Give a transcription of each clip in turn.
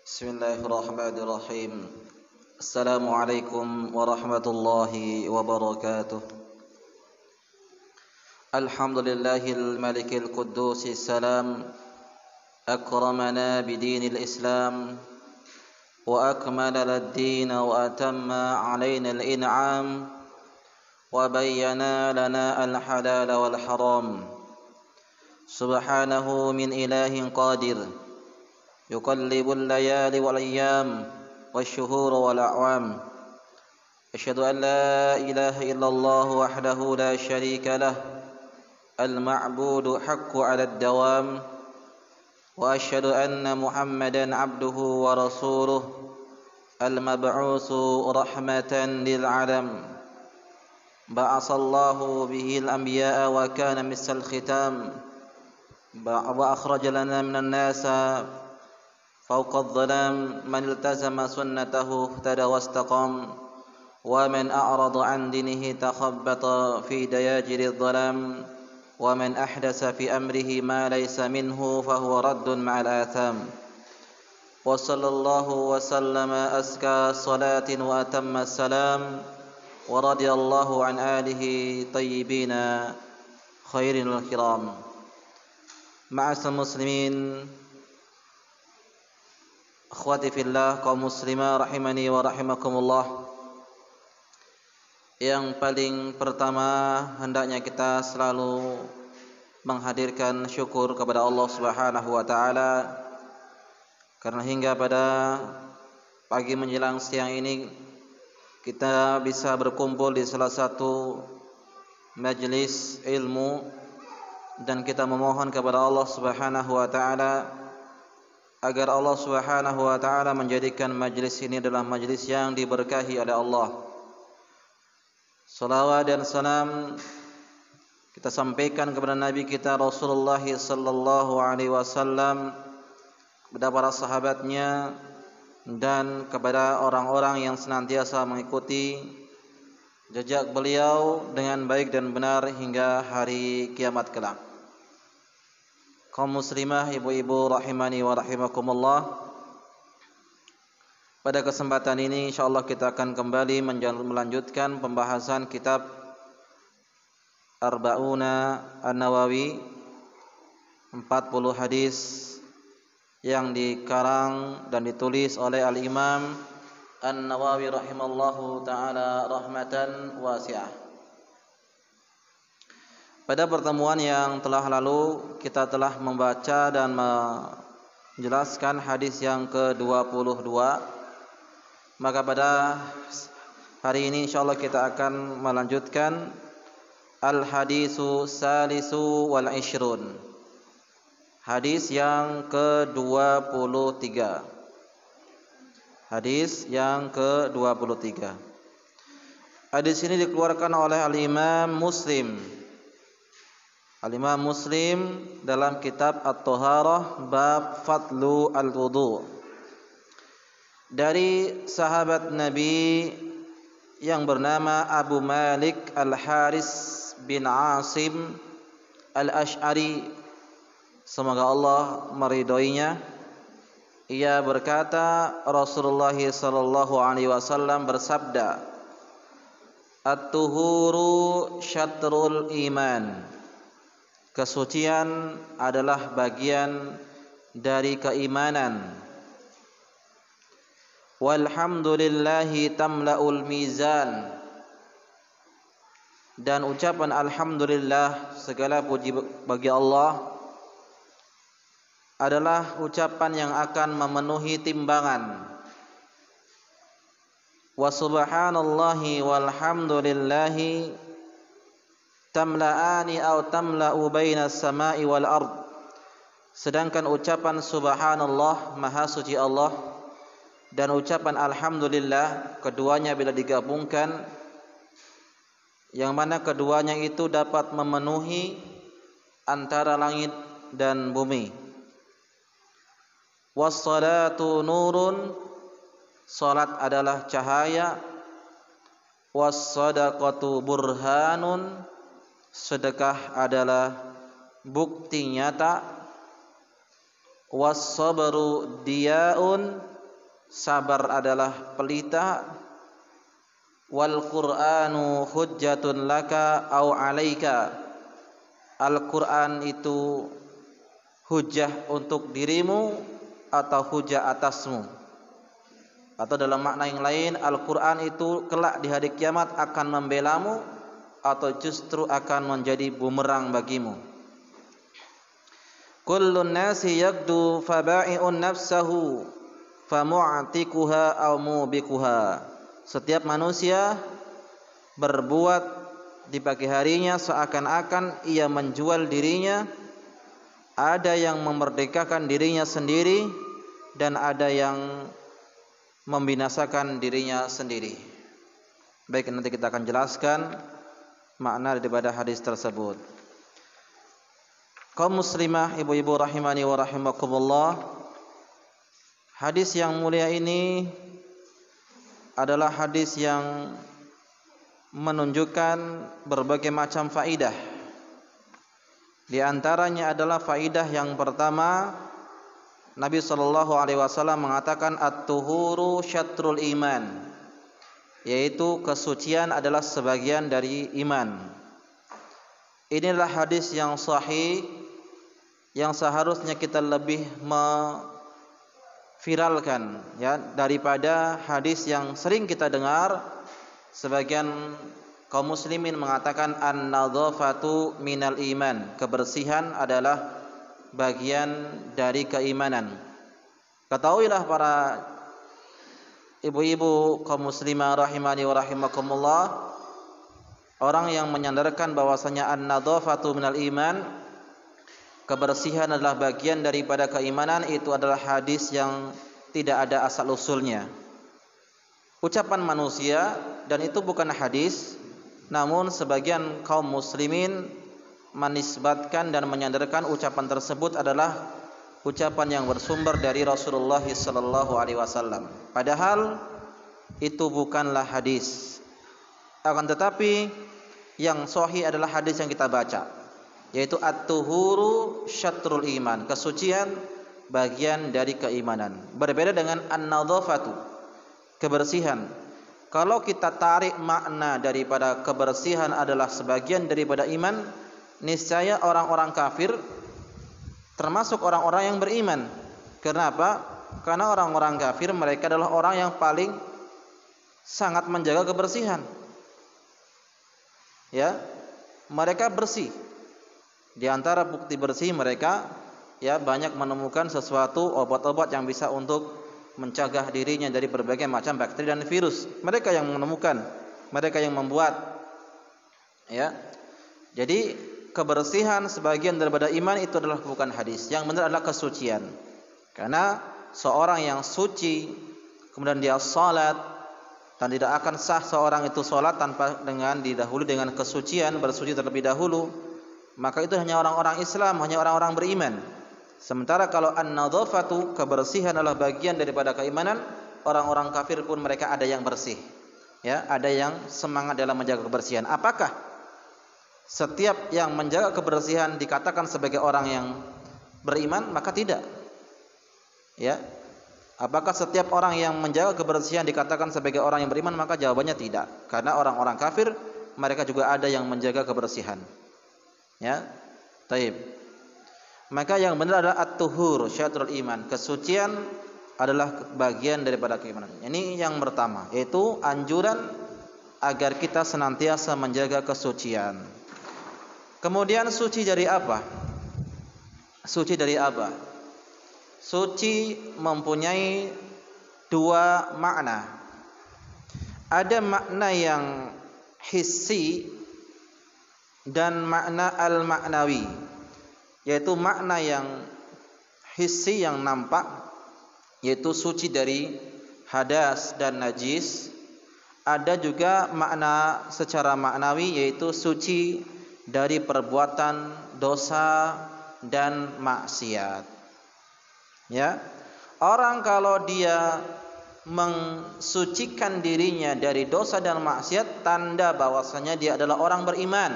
Bismillahirrahmanirrahim. Assalamualaikum warahmatullahi wabarakatuh. Alhamdulillahil malikil quddus salam akramana bidinil islam wa akmala lad-din wa atamma alaina al-in'am wa bayyana lana al-halal wal haram. Subhanahu min ilahin qadir يقلب الليالي والأيام والشهور والأعوام. أشهد أن لا إله إلا الله وحده لا شريك له المعبود حق على الدوام. وأشهد أن محمدا عبده ورسوله المبعوث رحمة للعالم. بعث الله به الأنبياء وكان مثل الختام. وأخرج لنا من الناس فوق الظلام من التزم سنته اهتدى واستقام. ومن أعرض عن دينه تخبط في دياجر الظلام. ومن أحدث في أمره ما ليس منه فهو رد مع الآثام. وصلى الله وسلم أزكى صلاة وأتم السلام. ورضي الله عن آله طيبين خير الكرام. معاشر المسلمين, akhwati fillah, kaum muslimah rahimani wa rahimakumullah. Yang paling pertama, hendaknya kita selalu menghadirkan syukur kepada Allah Subhanahu wa taala karena hingga pada pagi menjelang siang ini kita bisa berkumpul di salah satu majelis ilmu, dan kita memohon kepada Allah Subhanahu wa taala agar Allah Subhanahu wa taala menjadikan majlis ini adalah majlis yang diberkahi oleh Allah. Salawat dan salam kita sampaikan kepada Nabi kita Rasulullah sallallahu alaihi wasallam, kepada para sahabatnya, dan kepada orang-orang yang senantiasa mengikuti jejak beliau dengan baik dan benar hingga hari kiamat kelak. Kaum muslimah, ibu-ibu rahimani wa rahimakumullah, pada kesempatan ini insyaallah kita akan kembali melanjutkan pembahasan kitab Arba'una An-Nawawi, 40 hadis yang dikarang dan ditulis oleh Al-Imam An-Nawawi rahimallahu taala rahmatan wasi'ah. Pada pertemuan yang telah lalu kita telah membaca dan menjelaskan hadis yang ke-22. Maka pada hari ini insyaallah kita akan melanjutkan al-hadisu salisu wal ishrun, hadis yang ke-23. Hadis yang ke-23. Hadis ini dikeluarkan oleh Al-Imam Muslim. Al-Imam Muslim dalam kitab At-Taharah bab Fadlu al-Wudu, dari sahabat Nabi yang bernama Abu Malik Al-Haris bin Asim Al-Ash'ari, semoga Allah meridhoinya. Ia berkata, Rasulullah sallallahu alaihi wasallam bersabda, "At-tuhuru syatrul iman." Kesucian adalah bagian dari keimanan. Walhamdulillahi tamla'ul mizan. Dan ucapan alhamdulillah, segala puji bagi Allah, adalah ucapan yang akan memenuhi timbangan. Wa subhanallahi walhamdulillahi tamla'ani aw tamla'u bainas sama'i wal ard. Sedangkan ucapan subhanallah, maha suci Allah, dan ucapan alhamdulillah, keduanya bila digabungkan, yang mana keduanya itu dapat memenuhi antara langit dan bumi. Was-salatu nurun, salat adalah cahaya. Was-sadaqatu burhanun, sedekah adalah bukti nyata. Was-sabru diyaun, sabar adalah pelita, wal Qur'anu hujjatun laka au 'alaika, Al-Qur'an itu hujjah untuk dirimu atau hujjah atasmu. Atau dalam makna yang lain, Al-Qur'an itu kelak di hari kiamat akan membelamu atau justru akan menjadi bumerang bagimu. Kullun nasi yaqdu faba'i'un nafsahu famu'tikuha aw mubikuha. Setiap manusia berbuat di pagi harinya seakan-akan ia menjual dirinya. Ada yang memerdekakan dirinya sendiri dan ada yang membinasakan dirinya sendiri. Baik, nanti kita akan jelaskan makna daripada hadis tersebut. Kaum muslimah, ibu-ibu rahimani wa rahimakumullah, hadis yang mulia ini adalah hadis yang menunjukkan berbagai macam faidah. Di antaranya adalah faidah yang pertama, Nabi SAW mengatakan at-tuhuru syatrul iman, yaitu kesucian adalah sebagian dari iman. Inilah hadis yang sahih yang seharusnya kita lebih viralkan, ya, daripada hadis yang sering kita dengar. Sebagian kaum muslimin mengatakan an-nadhafatu minal iman, kebersihan adalah bagian dari keimanan. Ketahuilah para ibu-ibu kaum muslimah rahimani wa rahimakumullah, orang yang menyandarkan bahwasanya an-nadhafatu minal iman, kebersihan adalah bagian daripada keimanan, itu adalah hadis yang tidak ada asal usulnya, ucapan manusia, dan itu bukan hadis. Namun sebagian kaum muslimin menisbatkan dan menyandarkan ucapan tersebut adalah ucapan yang bersumber dari Rasulullah SAW. Padahal itu bukanlah hadis. Akan tetapi yang sahih adalah hadis yang kita baca, yaitu at-tuhuru syatrul iman, kesucian bagian dari keimanan. Berbeda dengan an-nadhafatu, kebersihan. Kalau kita tarik makna daripada kebersihan adalah sebagian daripada iman, niscaya orang-orang kafir termasuk orang-orang yang beriman. Kenapa? Karena orang-orang kafir mereka adalah orang yang paling sangat menjaga kebersihan. Ya, mereka bersih. Di antara bukti bersih mereka, ya, banyak menemukan sesuatu obat-obat yang bisa untuk mencegah dirinya dari berbagai macam bakteri dan virus. Mereka yang menemukan, mereka yang membuat. Ya. Jadi kebersihan sebagian daripada iman itu adalah bukan hadis. Yang benar adalah kesucian. Karena seorang yang suci kemudian dia salat, dan tidak akan sah seorang itu salat tanpa didahului dengan kesucian, bersuci terlebih dahulu. Maka itu hanya orang-orang Islam, hanya orang-orang beriman. Sementara kalau an-nadhafatu, kebersihan adalah bagian daripada keimanan, orang-orang kafir pun mereka ada yang bersih. Ya, ada yang semangat dalam menjaga kebersihan. Apakah setiap yang menjaga kebersihan dikatakan sebagai orang yang beriman? Maka tidak. Ya. Apakah setiap orang yang menjaga kebersihan dikatakan sebagai orang yang beriman? Maka jawabannya tidak. Karena orang-orang kafir mereka juga ada yang menjaga kebersihan. Ya, taib. Maka yang benar adalah at-tuhur syatrul iman, kesucian adalah bagian daripada keimanan. Ini yang pertama, yaitu anjuran agar kita senantiasa menjaga kesucian. Kemudian suci dari apa? Suci dari apa? Suci mempunyai dua makna. Ada makna yang hissi dan makna al-maknawi, yaitu makna yang hissi yang nampak, yaitu suci dari hadas dan najis. Ada juga makna secara maknawi, yaitu suci dari perbuatan dosa dan maksiat. Ya, orang kalau dia mensucikan dirinya dari dosa dan maksiat, tanda bahwasanya dia adalah orang beriman.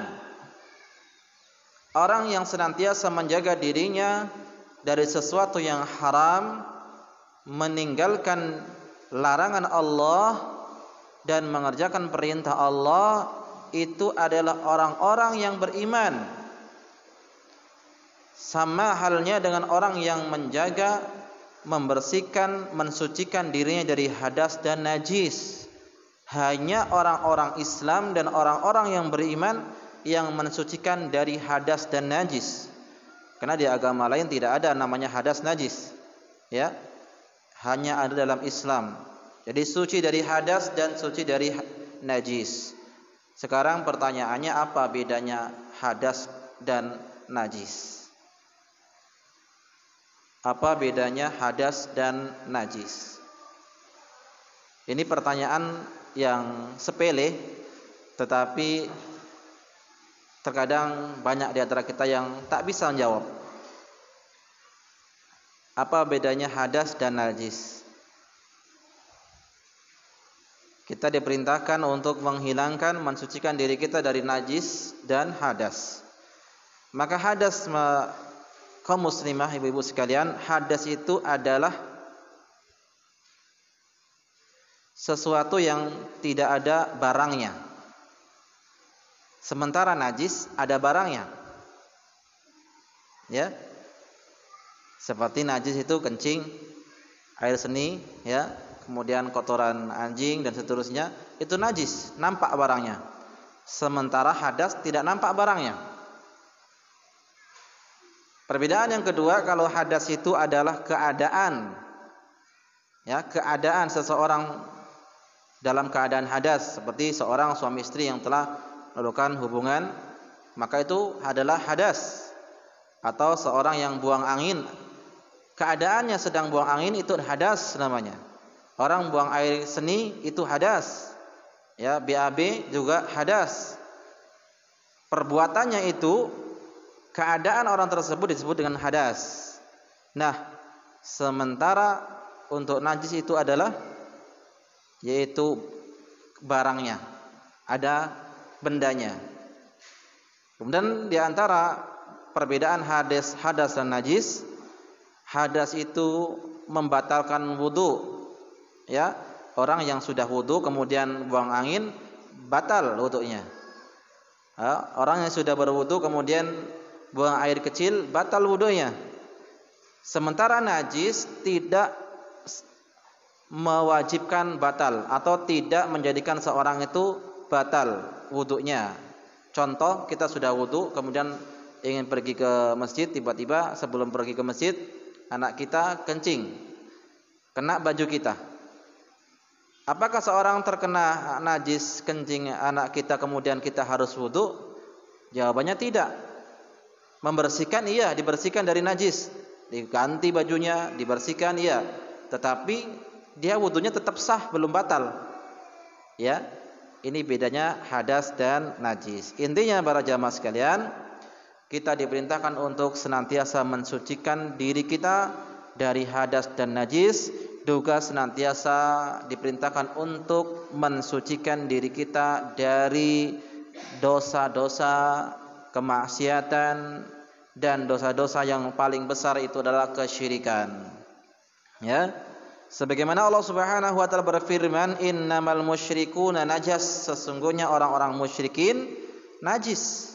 Orang yang senantiasa menjaga dirinya dari sesuatu yang haram, meninggalkan larangan Allah dan mengerjakan perintah Allah itu adalah orang-orang yang beriman. Sama halnya dengan orang yang menjaga, membersihkan, mensucikan dirinya dari hadas dan najis. Hanya orang-orang Islam dan orang-orang yang beriman yang mensucikan dari hadas dan najis. Karena di agama lain tidak ada namanya hadas najis. Ya. Hanya ada dalam Islam. Jadi suci dari hadas dan suci dari najis. Sekarang pertanyaannya, apa bedanya hadas dan najis? Apa bedanya hadas dan najis? Ini pertanyaan yang sepele, tetapi terkadang banyak di antara kita yang tak bisa menjawab. Apa bedanya hadas dan najis? Kita diperintahkan untuk menghilangkan, mensucikan diri kita dari najis dan hadas. Maka hadas, kaum muslimah, ibu-ibu sekalian, hadas itu adalah sesuatu yang tidak ada barangnya. Sementara najis ada barangnya. Ya. Seperti najis itu kencing, air seni, ya, kemudian kotoran anjing dan seterusnya, itu najis, nampak barangnya. Sementara hadas tidak nampak barangnya. Perbedaan yang kedua, kalau hadas itu adalah keadaan, ya, keadaan seseorang dalam keadaan hadas, seperti seorang suami istri yang telah melakukan hubungan, maka itu adalah hadas. Atau seorang yang buang angin, keadaannya sedang buang angin, itu hadas namanya. Orang buang air seni itu hadas. Ya, BAB juga hadas. Perbuatannya itu, keadaan orang tersebut disebut dengan hadas. Nah, sementara untuk najis itu adalah, yaitu barangnya, ada bendanya. Kemudian di antara perbedaan hadas dan najis, hadas itu membatalkan wudu. Ya, orang yang sudah wudu kemudian buang angin, batal wudunya. Ya, orang yang sudah berwudu kemudian buang air kecil, batal wudunya. Sementara najis tidak mewajibkan batal atau tidak menjadikan seorang itu batal wudunya. Contoh, kita sudah wudu kemudian ingin pergi ke masjid, tiba-tiba sebelum pergi ke masjid anak kita kencing, kena baju kita. Apakah seorang terkena najis kencing anak kita kemudian kita harus wudu? Jawabannya tidak. Membersihkan iya, dibersihkan dari najis, diganti bajunya, dibersihkan iya, tetapi dia wudunya tetap sah, belum batal. Ya, ini bedanya hadas dan najis. Intinya para jamaah sekalian, kita diperintahkan untuk senantiasa mensucikan diri kita dari hadas dan najis, juga senantiasa diperintahkan untuk mensucikan diri kita dari dosa-dosa, kemaksiatan, dan dosa-dosa yang paling besar itu adalah kesyirikan. Ya, sebagaimana Allah Subhanahu wa taala berfirman, innamal musyrikuuna najas, sesungguhnya orang-orang musyrikin najis.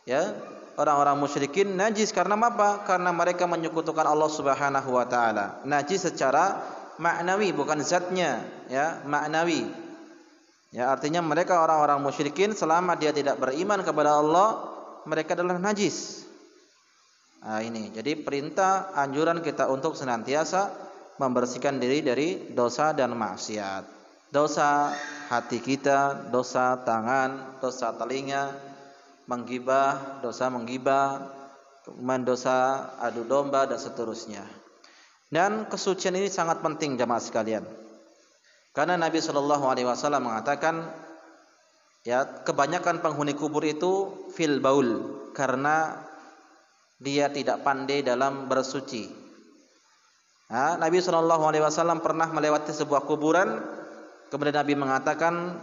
Ya, orang-orang musyrikin najis karena apa? Karena mereka menyekutukan Allah Subhanahu wa taala. Najis secara maknawi, bukan zatnya, ya, maknawi. Ya, artinya mereka orang-orang musyrikin selama dia tidak beriman kepada Allah, mereka adalah najis. Nah, ini jadi perintah anjuran kita untuk senantiasa membersihkan diri dari dosa dan maksiat. Dosa hati kita, dosa tangan, dosa telinga, menggibah, dosa menggibah, mendosa adu domba dan seterusnya. Dan kesucian ini sangat penting jamaah sekalian. Karena Nabi Shallallahu alaihi wasallam mengatakan, ya, kebanyakan penghuni kubur itu fil baul, karena dia tidak pandai dalam bersuci. Nah, Nabi Shallallahu alaihi wasallam pernah melewati sebuah kuburan, kemudian Nabi mengatakan,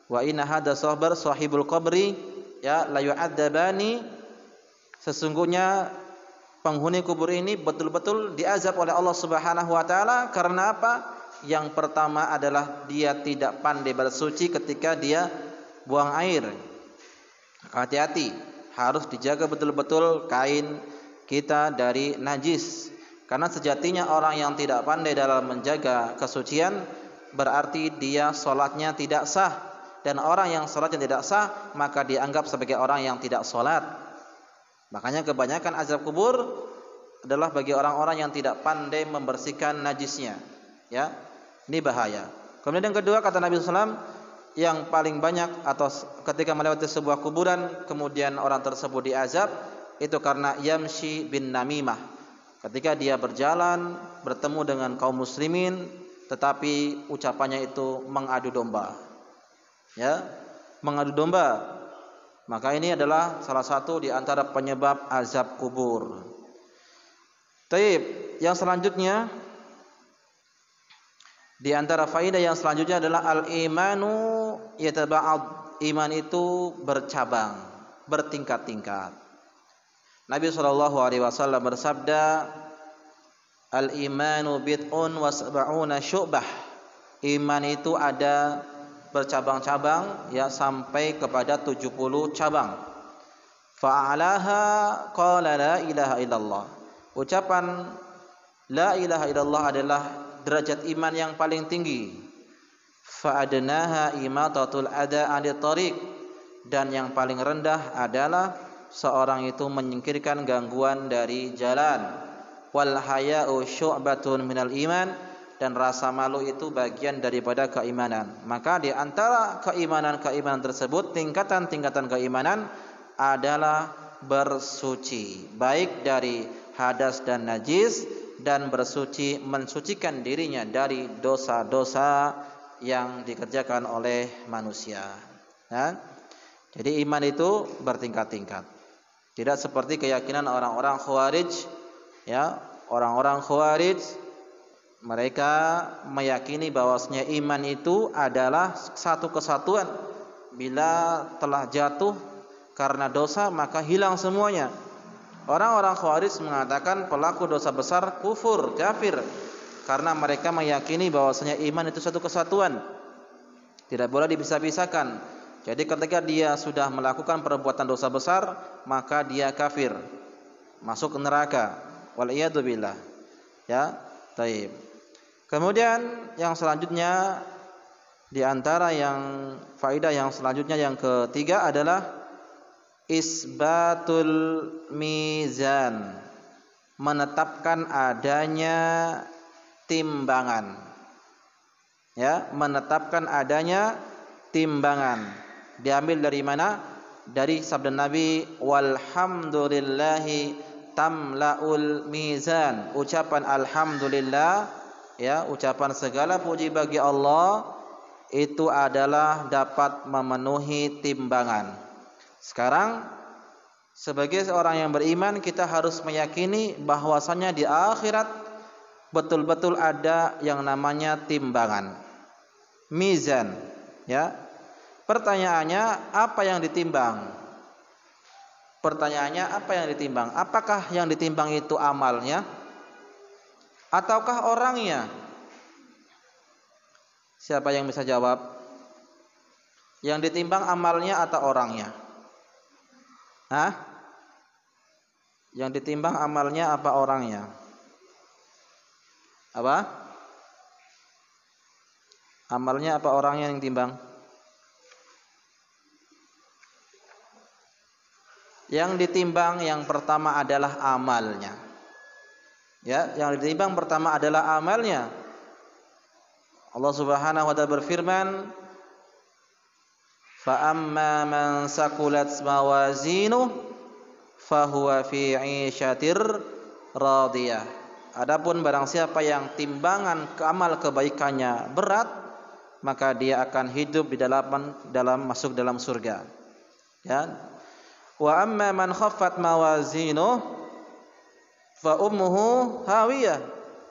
wa inna hadza sahibul qabri, ya, la yu'adzabani, sesungguhnya penghuni kubur ini betul-betul diazab oleh Allah Subhanahu wa taala. Karena apa? Yang pertama adalah dia tidak pandai bersuci ketika dia buang air. Hati-hati, harus dijaga betul-betul kain kita dari najis. Karena sejatinya orang yang tidak pandai dalam menjaga kesucian berarti dia sholatnya tidak sah. Dan orang yang sholatnya tidak sah maka dianggap sebagai orang yang tidak sholat. Makanya kebanyakan azab kubur adalah bagi orang-orang yang tidak pandai membersihkan najisnya. Ya, ini bahaya. Kemudian yang kedua kata Nabi SAW, yang paling banyak atau ketika melewati sebuah kuburan kemudian orang tersebut diazab itu karena yamshi bin namimah. Ketika dia berjalan bertemu dengan kaum muslimin tetapi ucapannya itu mengadu domba. Ya, mengadu domba. Maka ini adalah salah satu di antara penyebab azab kubur. Taib, yang selanjutnya di antara faedah yang selanjutnya adalah al-imanu yataba'ad. Iman itu bercabang, bertingkat-tingkat. Nabi SAW bersabda, al-imanu bid'un wa sab'una syu'bah. Iman itu ada bercabang-cabang, ya, sampai kepada 70 cabang. Fa'alaha qala la ilaha illallah. Ucapan la ilaha illallah adalah derajat iman yang paling tinggi. Fa'adnaha imatatul adha 'anil tariq. Dan yang paling rendah adalah seorang itu menyingkirkan gangguan dari jalan. Wal haya'u syu'batun minal iman. Dan rasa malu itu bagian daripada keimanan. Maka di antara keimanan-keimanan tersebut, tingkatan-tingkatan keimanan adalah bersuci, baik dari hadas dan najis, dan bersuci mensucikan dirinya dari dosa-dosa yang dikerjakan oleh manusia. Ya? Jadi iman itu bertingkat-tingkat. Tidak seperti keyakinan orang-orang Khawarij, ya, orang-orang Khawarij mereka meyakini bahwasanya iman itu adalah satu kesatuan. Bila telah jatuh karena dosa maka hilang semuanya. Orang-orang Khawarij mengatakan pelaku dosa besar kufur, kafir, karena mereka meyakini bahwasanya iman itu satu kesatuan, tidak boleh dipisah-pisahkan. Jadi ketika dia sudah melakukan perbuatan dosa besar maka dia kafir, masuk ke neraka. Waliyadu billah. Ya, taib. Kemudian yang selanjutnya di antara yang faedah yang selanjutnya yang ketiga adalah isbatul mizan, menetapkan adanya timbangan. Ya, menetapkan adanya timbangan. Diambil dari mana? Dari sabda Nabi, walhamdulillahi tamlaul mizan. Ucapan alhamdulillah, ya, ucapan segala puji bagi Allah itu adalah dapat memenuhi timbangan. Sekarang sebagai seorang yang beriman kita harus meyakini bahwasanya di akhirat betul-betul ada yang namanya timbangan, mizan. Ya, pertanyaannya apa yang ditimbang? Pertanyaannya apa yang ditimbang? Apakah yang ditimbang itu amalnya ataukah orangnya? Siapa yang bisa jawab? Yang ditimbang amalnya atau orangnya? Hah? Yang ditimbang amalnya apa orangnya? Apa? Amalnya apa orangnya yang ditimbang? Yang ditimbang yang pertama adalah amalnya. Ya, yang ditimbang pertama adalah amalnya. Allah Subhanahu wa taala berfirman, fa amma man saqulat mawazinuhu fahuwa fi 'ishatir radiyah. Adapun barang siapa yang timbangan amal kebaikannya berat, maka dia akan hidup di masuk dalam surga. Ya. Wa amma man khaffat mawazinuhu fa ummuhu hawiyah.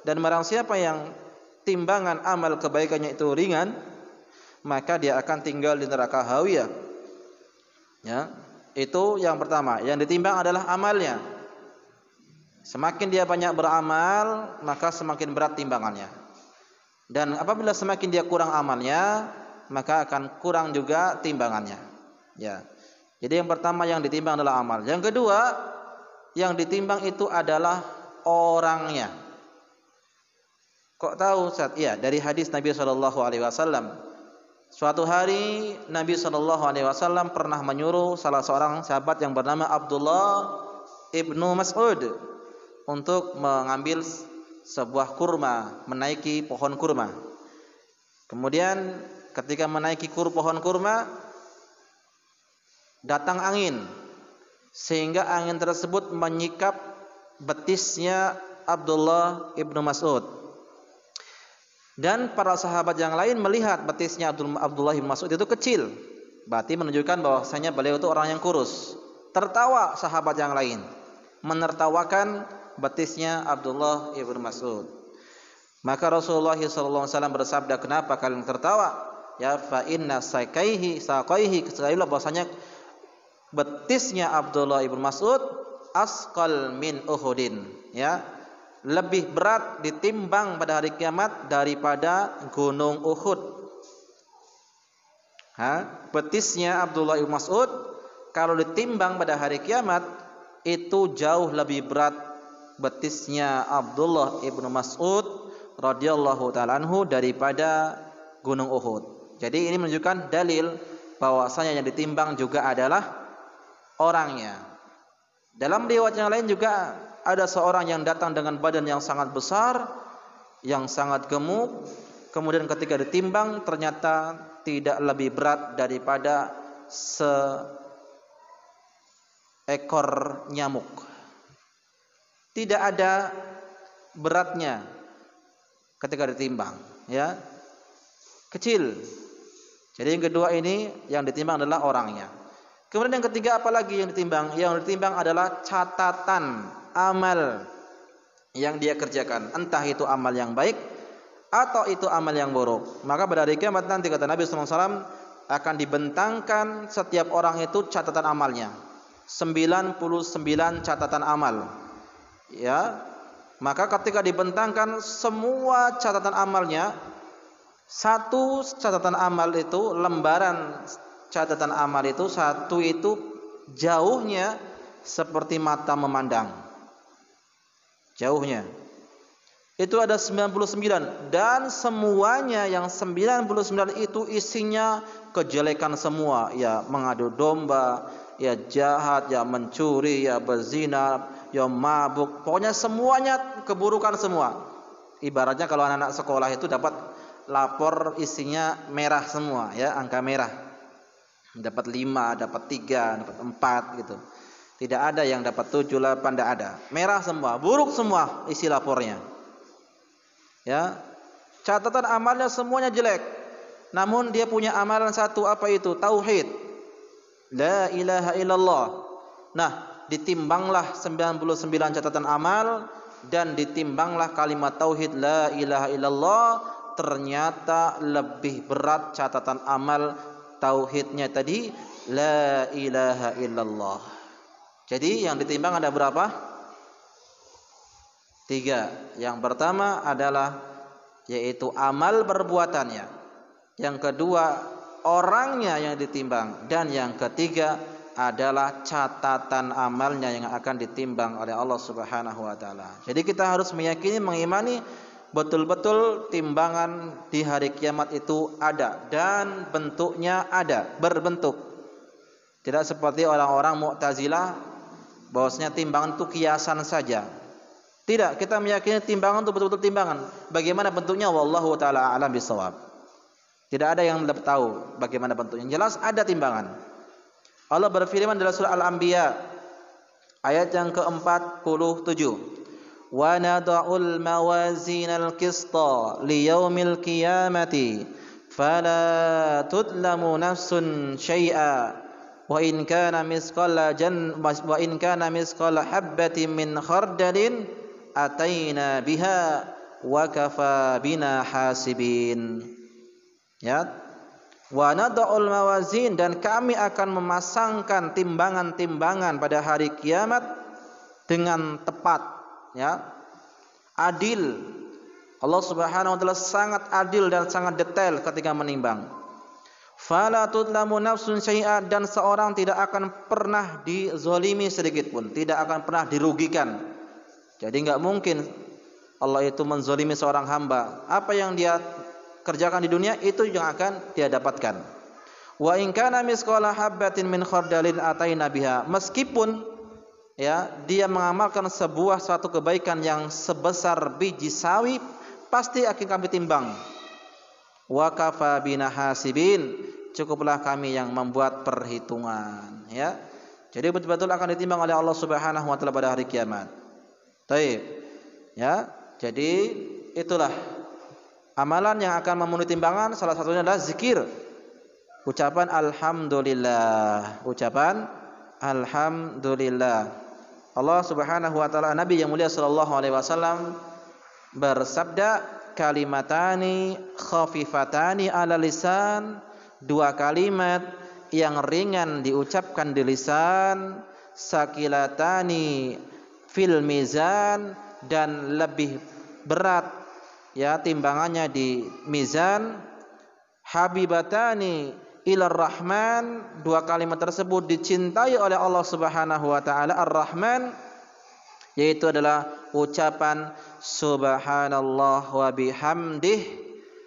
Dan barang siapa yang timbangan amal kebaikannya itu ringan, maka dia akan tinggal di neraka hawiyah. Ya, itu yang pertama. Yang ditimbang adalah amalnya. Semakin dia banyak beramal, maka semakin berat timbangannya. Dan apabila semakin dia kurang amalnya, maka akan kurang juga timbangannya. Ya. Jadi yang pertama yang ditimbang adalah amal. Yang kedua, yang ditimbang itu adalah orangnya. Kok tahu Ustaz? Iya, dari hadis Nabi sallallahu alaihi wasallam. Suatu hari Nabi sallallahu alaihi wasallam pernah menyuruh salah seorang sahabat yang bernama Abdullah ibnu Mas'ud untuk mengambil sebuah kurma, menaiki pohon kurma. Kemudian ketika menaiki pohon kurma, datang angin, sehingga angin tersebut menyikap betisnya Abdullah ibnu Mas'ud. Dan para sahabat yang lain melihat betisnya Abdullah ibnu Mas'ud itu kecil, berarti menunjukkan bahwasanya beliau itu orang yang kurus. Tertawa sahabat yang lain, menertawakan betisnya Abdullah ibnu Mas'ud. Maka Rasulullah sallallahu alaihi wasallam bersabda, "Kenapa kalian tertawa?" Ya, fa inna saqaihi ketahuilah bahwasanya betisnya Abdullah ibnu Mas'ud asqal min Uhudin, ya, lebih berat ditimbang pada hari kiamat daripada gunung Uhud. Betisnya Abdullah ibnu Mas'ud kalau ditimbang pada hari kiamat itu jauh lebih berat betisnya Abdullah ibnu Mas'ud radhiyallahu ta'ala anhu daripada gunung Uhud. Jadi ini menunjukkan dalil bahwasanya yang ditimbang juga adalah orangnya. Dalam riwayat yang lain juga ada seorang yang datang dengan badan yang sangat besar, yang sangat gemuk, kemudian ketika ditimbang ternyata tidak lebih berat daripada seekor nyamuk. Tidak ada beratnya ketika ditimbang, ya. Kecil. Jadi yang kedua ini yang ditimbang adalah orangnya. Kemudian yang ketiga apalagi yang ditimbang? Yang ditimbang adalah catatan amal yang dia kerjakan, entah itu amal yang baik atau itu amal yang buruk. Maka pada hari kiamat nanti kata Nabi sallallahu alaihi wasallam akan dibentangkan setiap orang itu catatan amalnya. 99 catatan amal. Ya. Maka ketika dibentangkan semua catatan amalnya, satu catatan amal itu, lembaran catatan amal itu satu itu jauhnya seperti mata memandang. Jauhnya. Itu ada 99 dan semuanya yang 99 itu isinya kejelekan semua, ya mengadu domba, ya jahat, ya mencuri, ya berzina, ya mabuk, pokoknya semuanya keburukan semua. Ibaratnya kalau anak-anak sekolah itu dapat lapor isinya merah semua, ya angka merah. Dapat 5, dapat 3, dapat 4 gitu. Tidak ada yang dapat 7, 8, tidak ada. Merah semua, buruk semua isi lapornya. Ya. Catatan amalnya semuanya jelek. Namun dia punya amalan satu, apa itu? Tauhid. La ilaha illallah. Nah, ditimbanglah 99 catatan amal dan ditimbanglah kalimat tauhid la ilaha illallah, ternyata lebih berat catatan amal tauhidnya tadi la ilaha illallah. Jadi yang ditimbang ada berapa? 3. Yang pertama adalah yaitu amal perbuatannya. Yang kedua orangnya yang ditimbang, dan yang ketiga adalah catatan amalnya yang akan ditimbang oleh Allah Subhanahu wa taala. Jadi kita harus meyakini, mengimani betul-betul timbangan di hari kiamat itu ada dan bentuknya ada, berbentuk. Tidak seperti orang-orang Mu'tazilah bahwasanya timbangan itu kiasan saja. Tidak, kita meyakini timbangan itu betul-betul timbangan. Bagaimana bentuknya? Wallahu taala a'lam bishawab. Tidak ada yang tahu bagaimana bentuknya. Jelas ada timbangan. Allah berfirman dalam surah Al-Anbiya ayat yang ke-47. Wa nada'ul mawazinal qista liyaumil qiyamati fala tudlamu nafsun syai'a wa in kana misqala habbatin min khardalin ataina biha wa kafa bina hasibin. Ya. Wa nada'ul mawazin, dan kami akan memasangkan timbangan-timbangan pada hari kiamat dengan tepat, ya, adil, Allah Subhanahu wa taala sangat adil dan sangat detail ketika menimbang. Fala tudlamu nafsun syai'a, dan seorang tidak akan pernah dizalimi sedikit pun, tidak akan pernah dirugikan. Jadi enggak mungkin Allah itu menzalimi seorang hamba. Apa yang dia kerjakan di dunia itu yang akan dia dapatkan. Wa in kana misqala habatin min khardalin ataina biha, meskipun ya dia mengamalkan sebuah suatu kebaikan yang sebesar biji sawi, pasti akan kami timbang. Wa kafa bina hasibin, cukuplah kami yang membuat perhitungan, ya. Jadi betul-betul akan ditimbang oleh Allah Subhanahu wa taala pada hari kiamat. Baik. Ya. Jadi itulah amalan yang akan memenuhi timbangan, salah satunya adalah zikir. Ucapan alhamdulillah, ucapan alhamdulillah. Allah Subhanahu wa taala, Nabi yang mulia sallallahu alaihi wasallam bersabda, kalimatani khafifatani ala lisan, dua kalimat yang ringan diucapkan di lisan, sakilatani fil mizan, dan lebih berat ya timbangannya di mizan, habibatani ilar rahman, dua kalimat tersebut dicintai oleh Allah Subhanahu wa taala ar-Rahman, yaitu adalah ucapan subhanallah wa bihamdih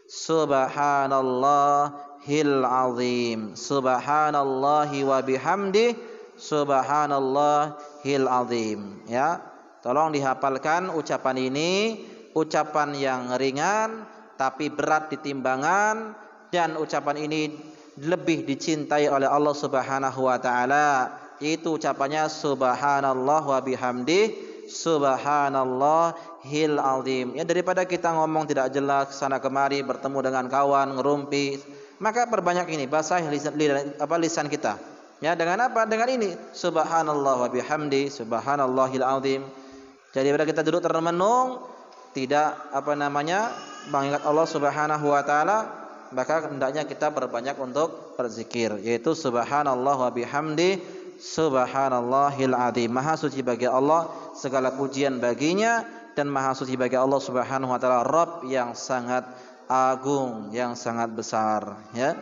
subhanallahil azim, subhanallahi wa bihamdih subhanallahil azim. Ya, tolong dihafalkan ucapan ini, ucapan yang ringan tapi berat di timbangan, dan ucapan ini lebih dicintai oleh Allah Subhanahu wa taala, yaitu ucapannya subhanallah wa bihamdih subhanallahil azim. Ya, daripada kita ngomong tidak jelas sana kemari, bertemu dengan kawan ngerumpi, maka perbanyak ini basah lisan kita. Ya, dengan apa? Dengan ini subhanallah wa bihamdi subhanallahil azim. Jadi pada kita duduk termenung, tidak mengingat Allah Subhanahu wa taala, maka hendaknya kita berbanyak untuk berzikir, yaitu subhanallah wa bihamdi subhanallahil azim. Maha suci bagi Allah, segala pujian baginya, dan maha suci bagi Allah Subhanahu wa taala, Rabb yang sangat agung, yang sangat besar, ya.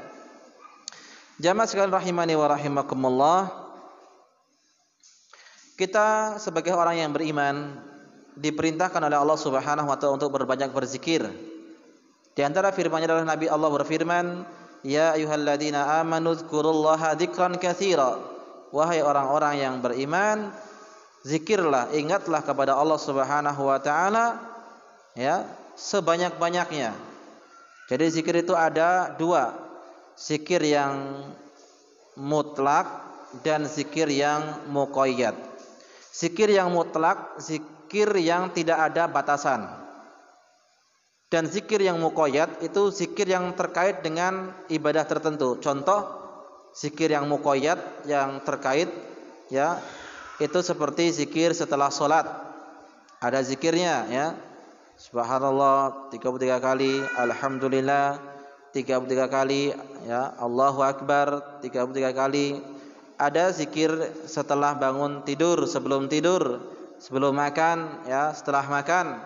Jamaah sekalian rahimani wa rahimakumullah, kita sebagai orang yang beriman diperintahkan oleh Allah Subhanahu wa taala untuk berbanyak berzikir. Di antara firman-Nya adalah Nabi Allah berfirman, ya ayyuhalladzina amanu dzkurullaha dzikran katsira. Wahai orang-orang yang beriman, zikirlah, ingatlah kepada Allah Subhanahu wa taala ya sebanyak-banyaknya. Jadi zikir itu ada dua, zikir yang mutlak dan zikir yang muqayyad. Zikir yang mutlak, zikir yang tidak ada batasan. Dan zikir yang muqayyad itu zikir yang terkait dengan ibadah tertentu. Contoh zikir yang muqayyad yang terkait ya itu seperti zikir setelah salat. Ada zikirnya ya. Subhanallah 33 kali, alhamdulillah 33 kali, ya, Allahu akbar 33 kali. Ada zikir setelah bangun tidur, sebelum tidur, sebelum makan, ya, setelah makan.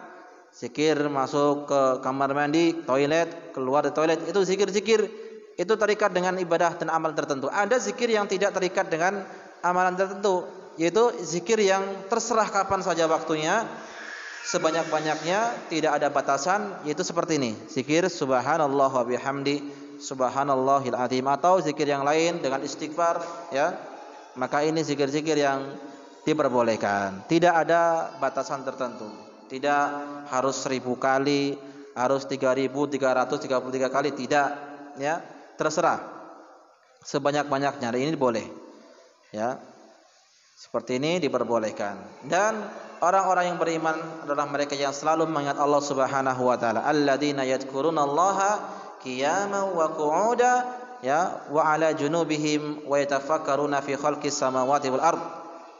Zikir masuk ke kamar mandi, toilet, keluar dari toilet, itu zikir-zikir itu terikat dengan ibadah dan amal tertentu. Ada zikir yang tidak terikat dengan amalan tertentu, yaitu zikir yang terserah kapan saja waktunya, sebanyak-banyaknya, tidak ada batasan, yaitu seperti ini. Zikir subhanallah wa bihamdi subhanallahil azim, atau zikir yang lain dengan istighfar, ya. Maka ini zikir-zikir yang diperbolehkan. Tidak ada batasan tertentu. Tidak harus 1000 kali, harus 3333 kali, tidak, ya. Terserah. Sebanyak-banyaknya ini boleh. Ya. Seperti ini diperbolehkan. Dan orang-orang yang beriman adalah mereka yang selalu mengingat Allah Subhanahu wa taala. Alladzina yadhkurunallaha qiyaman wa qu'udan, ya, wa 'ala junubihim wa yatafakkaruna fi khalqis samawati wal ard.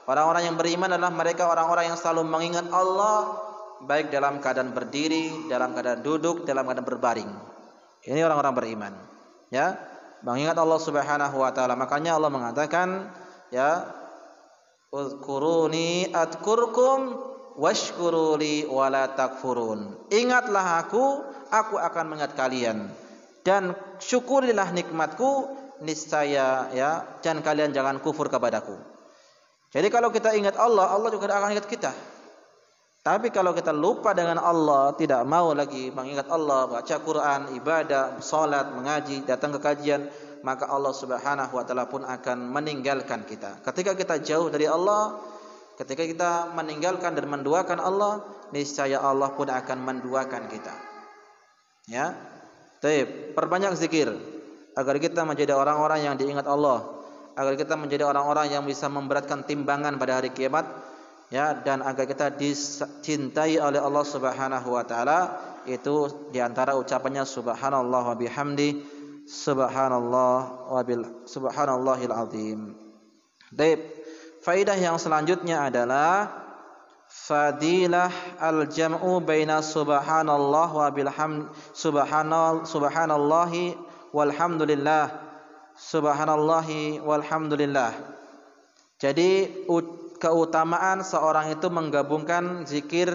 Orang-orang yang beriman adalah mereka orang-orang yang selalu mengingat Allah, baik dalam keadaan berdiri, dalam keadaan duduk, dalam keadaan berbaring. Ini orang-orang beriman, ya, mengingat Allah Subhanahu wa taala. Makanya Allah mengatakan, ya, uzkuruni adkurkum washkuruli wa la takfurun. Ingatlah aku akan mengingat kalian, dan syukurilah nikmatku, niscaya ya, dan kalian jangan kufur kepadaku. Jadi kalau kita ingat Allah, Allah juga akan ingat kita. Tapi kalau kita lupa dengan Allah, tidak mau lagi mengingat Allah, baca Quran, ibadah, salat, mengaji, datang ke kajian, maka Allah Subhanahu wa taala pun akan meninggalkan kita. Ketika kita jauh dari Allah, ketika kita meninggalkan dan menduakan Allah, niscaya Allah pun akan menduakan kita. Ya. Baik, perbanyak zikir agar kita menjadi orang-orang yang diingat Allah, agar kita menjadi orang-orang yang bisa memberatkan timbangan pada hari kiamat, ya, dan agar kita dicintai oleh Allah Subhanahu wa taala. Itu diantara ucapannya subhanallah wa bihamdi, subhanallahil azim. Baik, faedah yang selanjutnya adalah fadilah al-jam'u baina subhanallah wa bihamdi, subhanallahi walhamdulillah, subhanallahi walhamdulillah. Jadi keutamaan seorang itu menggabungkan zikir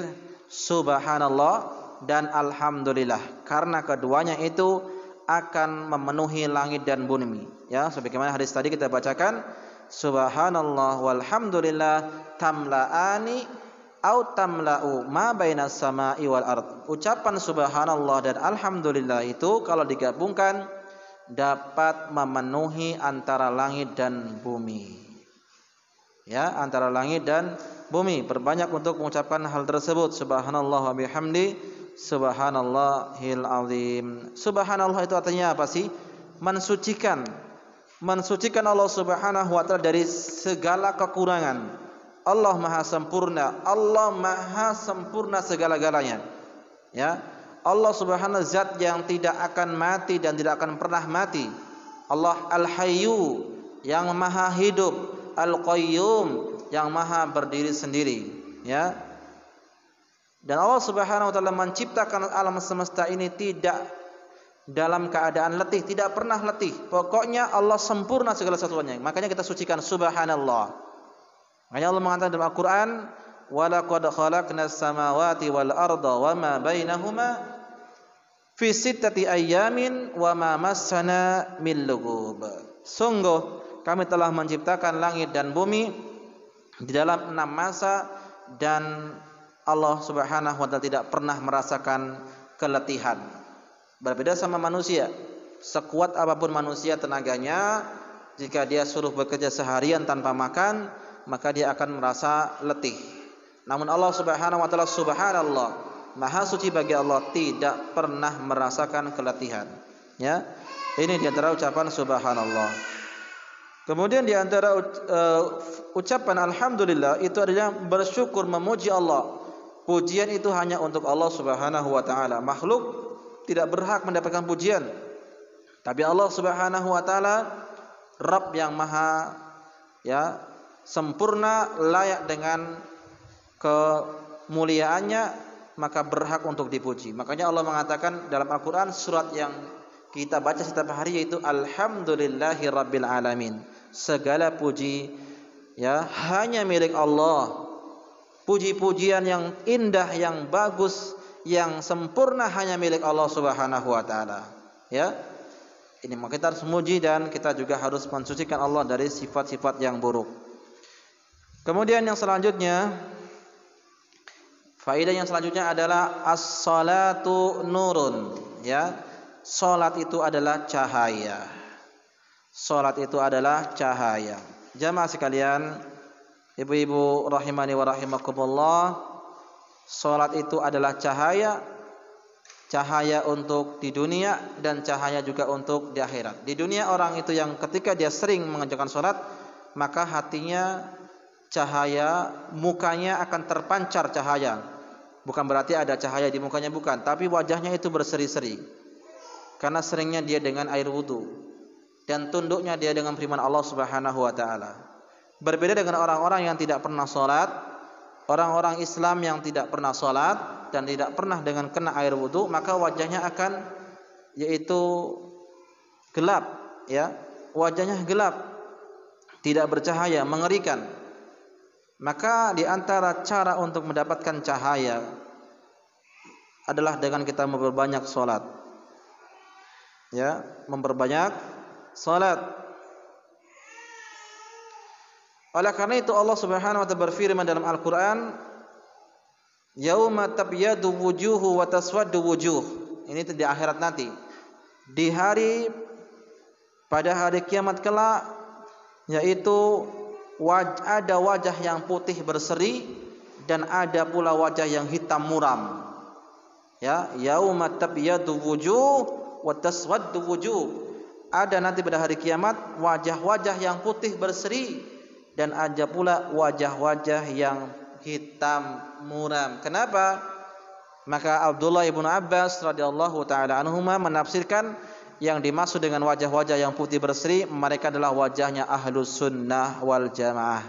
subhanallah dan alhamdulillah, karena keduanya itu akan memenuhi langit dan bumi. Ya, sebagaimana hadis tadi kita bacakan, subhanallah walhamdulillah tamla'ani au tamla'u ma bainas sama'i wal ard. Ucapan subhanallah dan alhamdulillah itu kalau digabungkan dapat memenuhi antara langit dan bumi. Ya, antara langit dan bumi. Perbanyak untuk mengucapkan hal tersebut. Subhanallah wa bihamdi, subhanallahil azim. Subhanallah itu artinya apa sih? Mensucikan. Mensucikan Allah Subhanahu wa taala dari segala kekurangan. Allah Maha sempurna. Allah Maha sempurna segala-galanya. Ya. Allah Subhanahu zat yang tidak akan mati dan tidak akan pernah mati. Allah Al-Hayyu yang Maha hidup, Al-Qayyum yang Maha berdiri sendiri, ya. Dan Allah Subhanahu wa taala menciptakan alam semesta ini tidak dalam keadaan letih, tidak pernah letih. Pokoknya Allah sempurna segala sesuatunya. Makanya kita sucikan subhanallah. Makanya Allah mengatakan dalam Al-Qur'an, "Wa laqad khalaqnas samawati wal arda wa ma bainahuma fi sittati ayyamin wa ma massana min lughub." Sungguh kami telah menciptakan langit dan bumi di dalam 6 masa, dan Allah Subhanahu wa taala tidak pernah merasakan keletihan. Berbeda sama manusia. Sekuat apapun manusia tenaganya, jika dia suruh bekerja seharian tanpa makan, maka dia akan merasa letih. Namun Allah Subhanahu wa taala, subhanallah, maha suci bagi Allah, tidak pernah merasakan keletihan. Ya. Ini di antara ucapan subhanallah. Kemudian di antara ucapan alhamdulillah itu adalah bersyukur, memuji Allah. Pujian itu hanya untuk Allah Subhanahu wa taala. Makhluk tidak berhak mendapatkan pujian. Tapi Allah Subhanahu wa taala Rabb yang maha, ya, sempurna, layak dengan kemuliaannya, maka berhak untuk dipuji. Makanya Allah mengatakan dalam Al-Qur'an, surat yang kita baca setiap hari, yaitu alhamdulillahi rabbil alamin. Segala puji, ya, hanya milik Allah. Puji-pujian yang indah, yang bagus, yang sempurna hanya milik Allah Subhanahu wa taala. Ya. Ini maka kita harus memuji, dan kita juga harus mensucikan Allah dari sifat-sifat yang buruk. Kemudian yang selanjutnya, faedah yang selanjutnya adalah as-salatu nurun, ya. Salat itu adalah cahaya. Salat itu adalah cahaya. Jamaah sekalian, ibu-ibu rahimani wa rahimakumullah, salat itu adalah cahaya. Cahaya untuk di dunia dan cahaya juga untuk di akhirat. Di dunia orang itu yang ketika dia sering mengerjakan salat, maka hatinya cahaya, mukanya akan terpancar cahaya. Bukan berarti ada cahaya di mukanya, bukan, tapi wajahnya itu berseri-seri. Karena seringnya dia dengan air wudu, dan tunduknya dia dengan firman Allah Subhanahu wa taala. Berbeda dengan orang-orang yang tidak pernah salat, orang-orang Islam yang tidak pernah salat dan tidak pernah dengan kena air wudu, maka wajahnya akan, yaitu gelap, ya. Wajahnya gelap, tidak bercahaya, mengerikan. Maka di antara cara untuk mendapatkan cahaya adalah dengan kita memperbanyak salat. Ya, memperbanyak salat. Oleh karena itu Allah Subhanahu wa taala berfirman dalam Al-Qur'an, "Yauma tabyadu wujuhu wa taswaddu wujuh." Ini di akhirat nanti. Di pada hari kiamat kelak, yaitu ada wajah yang putih berseri dan ada pula wajah yang hitam muram. Ya, yauma tabyadu wujuh wa taswaddu wujuh. Ada nanti pada hari kiamat wajah-wajah yang putih berseri dan ada pula wajah-wajah yang hitam muram. Kenapa? Maka Abdullah ibnu Abbas radhiyallahu taala anhuma menafsirkan yang dimaksud dengan wajah-wajah yang putih berseri, mereka adalah wajahnya ahlus sunnah wal jamaah.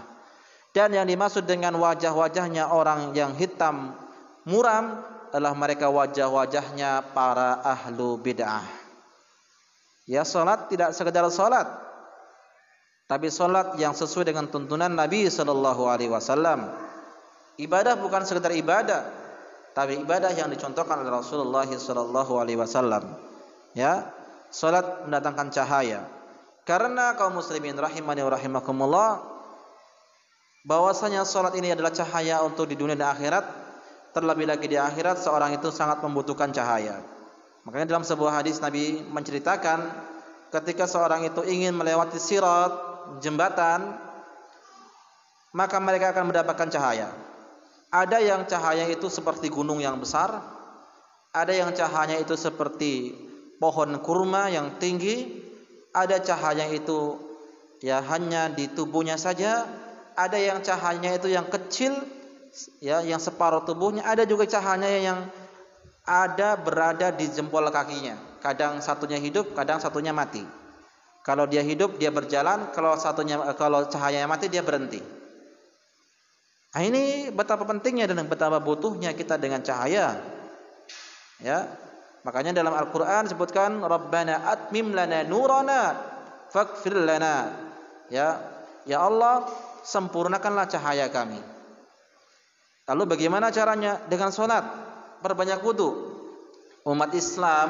Dan yang dimaksud dengan wajah-wajahnya orang yang hitam muram adalah mereka wajah-wajahnya para ahlu bid'ah. Ya, salat tidak sekedar salat, tapi salat yang sesuai dengan tuntunan Nabi sallallahu alaihi wasallam. Ibadah bukan sekedar ibadah, tapi ibadah yang dicontohkan oleh Rasulullah sallallahu alaihi wasallam. Ya, salat mendatangkan cahaya. Karena kaum muslimin rahimani wa rahimakumullah, bahwasanya salat ini adalah cahaya untuk di dunia dan akhirat. Terlebih lagi di akhirat seorang itu sangat membutuhkan cahaya. Makanya dalam sebuah hadis Nabi menceritakan ketika seorang itu ingin melewati sirat, jembatan, maka mereka akan mendapatkan cahaya. Ada yang cahaya itu seperti gunung yang besar, ada yang cahaya itu seperti pohon kurma yang tinggi, ada cahaya itu ya hanya di tubuhnya saja, ada yang cahayanya itu yang kecil, ya yang separuh tubuhnya, ada juga cahayanya yang ada berada di jempol kakinya. Kadang satunya hidup, kadang satunya mati. Kalau dia hidup dia berjalan, kalau cahayanya mati dia berhenti. Nah, ini betapa pentingnya dan betapa butuhnya kita dengan cahaya. Ya. Makanya dalam Al-Qur'an disebutkan Rabbana atmim lana nurana faghfir lana. Ya, ya Allah, sempurnakanlah cahaya kami. Lalu bagaimana caranya? Dengan salat, berbanyak wudu. Umat Islam,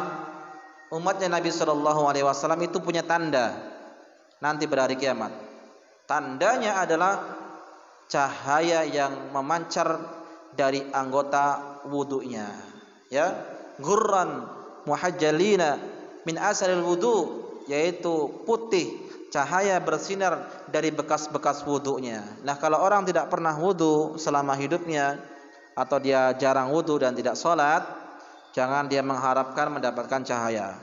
umatnya Nabi sallallahu alaihi wasallam itu punya tanda nanti pada hari kiamat. Tandanya adalah cahaya yang memancar dari anggota wudunya. Ya, ghurran muhajjalina min asaril wudu, yaitu putih, cahaya bersinar dari bekas-bekas wudunya. Nah, kalau orang tidak pernah wudu selama hidupnya atau dia jarang wudu dan tidak sholat, jangan dia mengharapkan mendapatkan cahaya.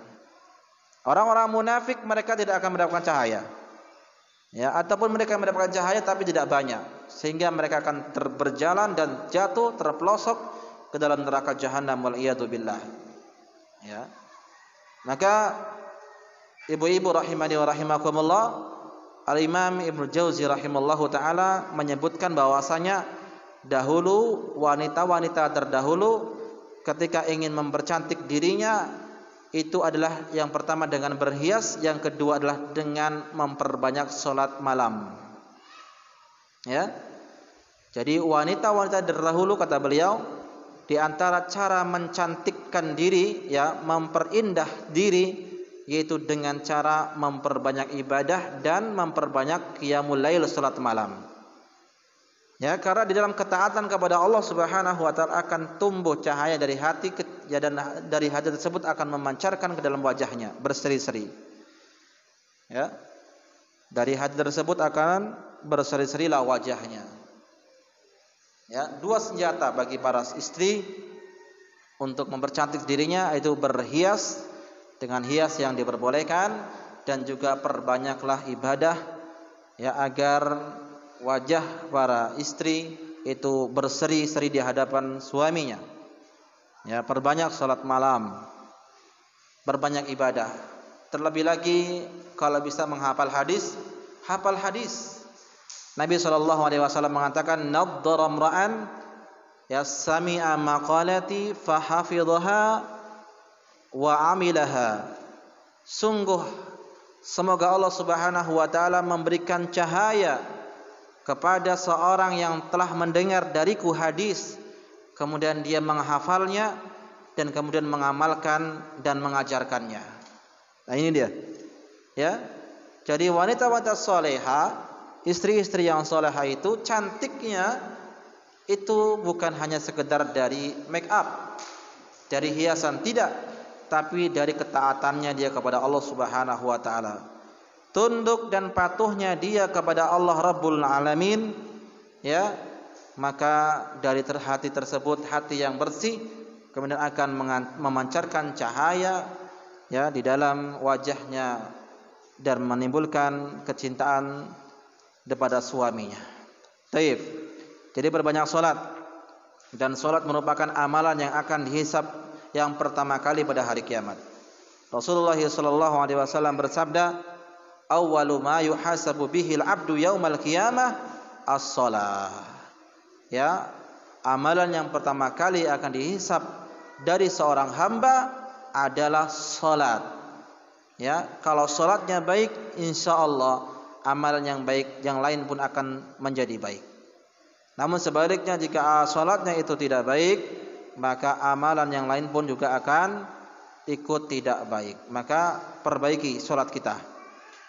Orang-orang munafik mereka tidak akan mendapatkan cahaya. Ya, ataupun mereka mendapatkan cahaya tapi tidak banyak, sehingga mereka akan berjalan dan jatuh terpelosok ke dalam neraka jahanam wal iyadu billah. Ya. Maka ibu-ibu rahimani wa rahimakumullah, Al-Imam Ibnu Jauzi rahimallahu taala menyebutkan bahwasanya dahulu wanita-wanita terdahulu ketika ingin mempercantik dirinya itu adalah yang pertama dengan berhias, yang kedua adalah dengan memperbanyak salat malam. Ya. Jadi wanita-wanita terdahulu, kata beliau, di antara cara mencantikkan diri, ya, memperindah diri, yaitu dengan cara memperbanyak ibadah dan memperbanyak qiyamul lail, salat malam. Ya, karena di dalam ketaatan kepada Allah Subhanahu wa taala akan tumbuh cahaya dari hati, ya, dan dari hati tersebut akan memancarkan ke dalam wajahnya berseri-seri. Ya. Dari hati tersebut akan berseri-serilah wajahnya. Ya, dua senjata bagi para istri untuk mempercantik dirinya, yaitu berhias dengan hias yang diperbolehkan dan juga perbanyaklah ibadah, ya, agar wajah para istri itu berseri-seri di hadapan suaminya. Ya, perbanyak salat malam, berbanyak ibadah. Terlebih lagi kalau bisa menghafal hadis, hafal hadis. Nabi SAW mengatakan, "Nadhara imra'an yasmi'a maqalati fahafidhaha wa 'amilaha." Sungguh semoga Allah Subhanahu wa taala memberikan cahaya kepada seorang yang telah mendengar dariku hadis, kemudian dia menghafalnya dan kemudian mengamalkan dan mengajarkannya. Nah ini dia, ya. Jadi wanita-wanita soleha, istri-istri yang soleha itu cantiknya itu bukan hanya sekedar dari make up, dari hiasan, tidak, tapi dari ketaatannya dia kepada Allah Subhanahu wa taala. Tunduk dan patuhnya dia kepada Allah Rabbul Alamin, ya. Maka dari hati tersebut, hati yang bersih, kemudian akan memancarkan cahaya, ya, di dalam wajahnya dan menimbulkan kecintaan kepada suaminya. Taib. Jadi berbanyak salat, dan salat merupakan amalan yang akan dihisab yang pertama kali pada hari kiamat. Rasulullah sallallahu alaihi wasallam bersabda, "Awwalu ma yuhasabu bihil 'abdu yaumal qiyamah as-shalah." Ya, amalan yang pertama kali akan dihisab dari seorang hamba adalah salat. Ya, kalau salatnya baik, insyaallah amalan yang baik yang lain pun akan menjadi baik. Namun sebaliknya, jika salatnya itu tidak baik, maka amalan yang lain pun juga akan ikut tidak baik. Maka perbaiki salat kita.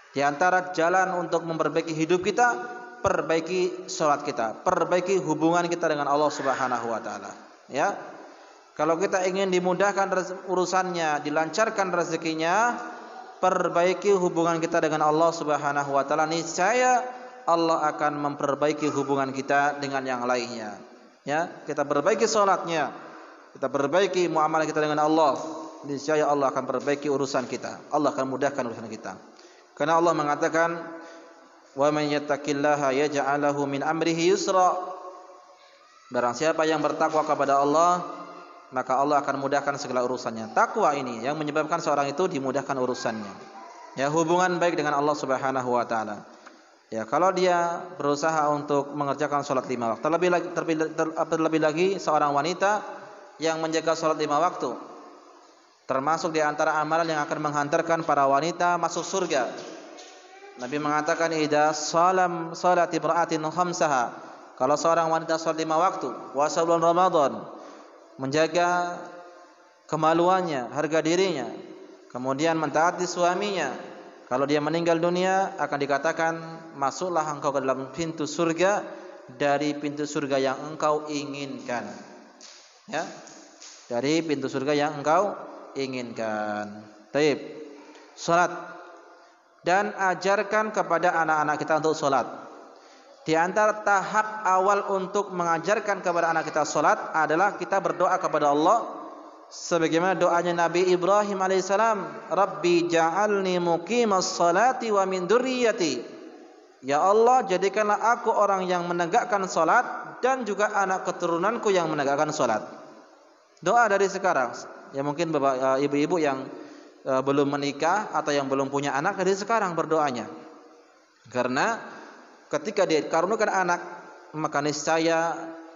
Di antara jalan untuk memperbaiki hidup kita, perbaiki salat kita, perbaiki hubungan kita dengan Allah Subhanahu wa taala, ya. Kalau kita ingin dimudahkan urusannya, dilancarkan rezekinya, perbaiki hubungan kita dengan Allah Subhanahu wa taala, niscaya Allah akan memperbaiki hubungan kita dengan yang lainnya. Ya, kita perbaiki salatnya, kita perbaiki muamalah kita dengan Allah, niscaya Allah akan perbaiki urusan kita. Allah akan mudahkan urusan kita. Karena Allah mengatakan, "Wa man yattaqillaha yaj'al lahu min amrihi yusra." Barang siapa yang bertakwa kepada Allah, maka Allah akan mudahkan segala urusannya. Takwa ini yang menyebabkan seorang itu dimudahkan urusannya. Ya, hubungan baik dengan Allah Subhanahu wa taala. Ya, kalau dia berusaha untuk mengerjakan sholat 5 waktu, terlebih lagi seorang wanita yang menjaga sholat 5 waktu, termasuk di antara amalan yang akan menghantarkan para wanita masuk surga. Nabi mengatakan, "Idza salati imra'atin khamsaha." Kalau seorang wanita sholat 5 waktu, puasa bulan Ramadan, menjaga kemaluannya, harga dirinya, kemudian mentaati suaminya, kalau dia meninggal dunia akan dikatakan, "Masuklah engkau ke dalam pintu surga dari pintu surga yang engkau inginkan." Ya, dari pintu surga yang engkau inginkan. Taib. Salat, dan ajarkan kepada anak-anak kita untuk salat. Di antara tahap awal untuk mengajarkan kepada anak kita salat adalah kita berdoa kepada Allah sebagaimana doanya Nabi Ibrahim alaihissalam, "Rabbi ja'alni muqimas salati wa min dzurriyyati." Ya Allah, jadikanlah aku orang yang menegakkan salat dan juga anak keturunanku yang menegakkan salat. Doa dari sekarang. Ya, mungkin bapak, ibu-ibu yang belum menikah atau yang belum punya anak, dari sekarang berdoanya. Karena ketika dia karuniakan anak, maka niscaya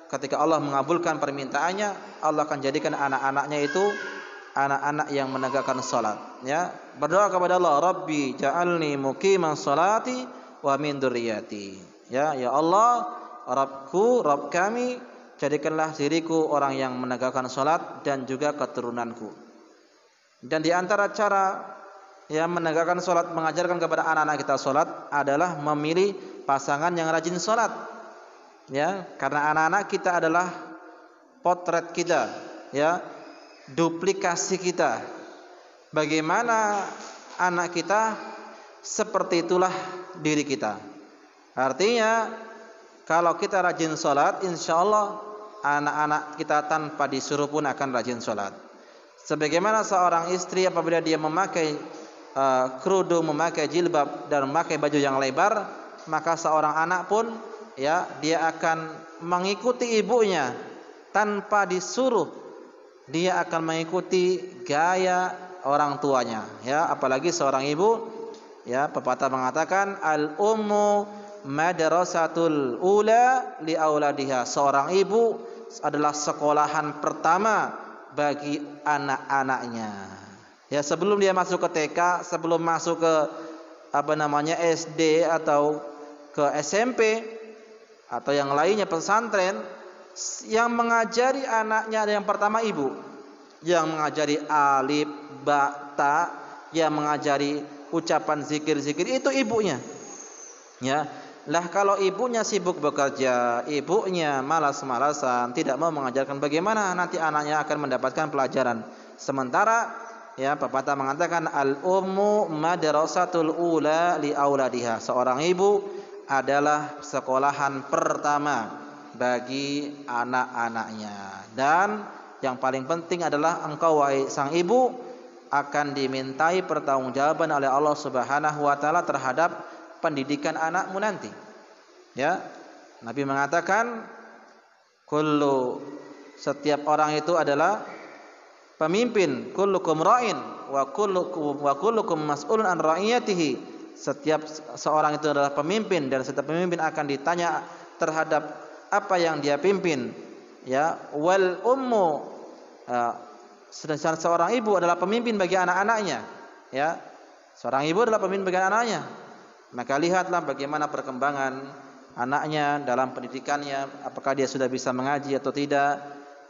ketika Allah mengabulkan permintaannya, Allah akan jadikan anak-anaknya itu anak-anak yang menegakkan salat. Ya, berdoa kepada Allah, "Rabbi ja'alni muqiman salati wa min dzurriyyati." Ya, ya Allah, Rabbku, Rabb kami, jadikanlah diriku orang yang menegakkan salat dan juga keturunanku. Dan di antara cara yang menegakkan salat, mengajarkan kepada anak-anak kita salat adalah memilih pasangan yang rajin salat. Ya, karena anak-anak kita adalah potret kita, ya, duplikasi kita. Bagaimana anak kita, seperti itulah diri kita. Artinya, kalau kita rajin salat, insyaallah anak-anak kita tanpa disuruh pun akan rajin salat. Sebagaimana seorang istri apabila dia memakai kerudung, memakai jilbab dan memakai baju yang lebar, maka seorang anak pun, ya, dia akan mengikuti ibunya tanpa disuruh. Dia akan mengikuti gaya orang tuanya, ya, apalagi seorang ibu, ya, pepatah mengatakan, "Al-ummu madrasatul ula li auladiha." Seorang ibu adalah sekolahan pertama bagi anak-anaknya. Ya, sebelum dia masuk ke TK, sebelum masuk ke SD atau ke SMP, atau yang lainnya pesantren, yang mengajari anaknya yang pertama ibu, yang mengajari alif, ba, ta, yang mengajari ucapan zikir-zikir itu ibunya. Ya, lah kalau ibunya sibuk bekerja, ibunya malas-malasan, tidak mau mengajarkan, bagaimana nanti anaknya akan mendapatkan pelajaran? Sementara ya pepatah mengatakan al-ummu madrasatul ula li auladiha. Seorang ibu adalah sekolahan pertama bagi anak-anaknya. Dan yang paling penting adalah engkau wahai sang ibu akan dimintai pertanggungjawaban oleh Allah Subhanahu wa taala terhadap pendidikan anakmu nanti. Ya. Nabi mengatakan setiap orang itu adalah pemimpin, kullukum ra'in wa kullukum mas'ulun an ra'iyatihi. Setiap seorang itu adalah pemimpin dan setiap pemimpin akan ditanya terhadap apa yang dia pimpin. Ya, wal ummu, sedangkan seorang ibu adalah pemimpin bagi anak-anaknya. Ya, seorang ibu adalah pemimpin bagi anak-anaknya. Maka lihatlah bagaimana perkembangan anaknya dalam pendidikannya, apakah dia sudah bisa mengaji atau tidak,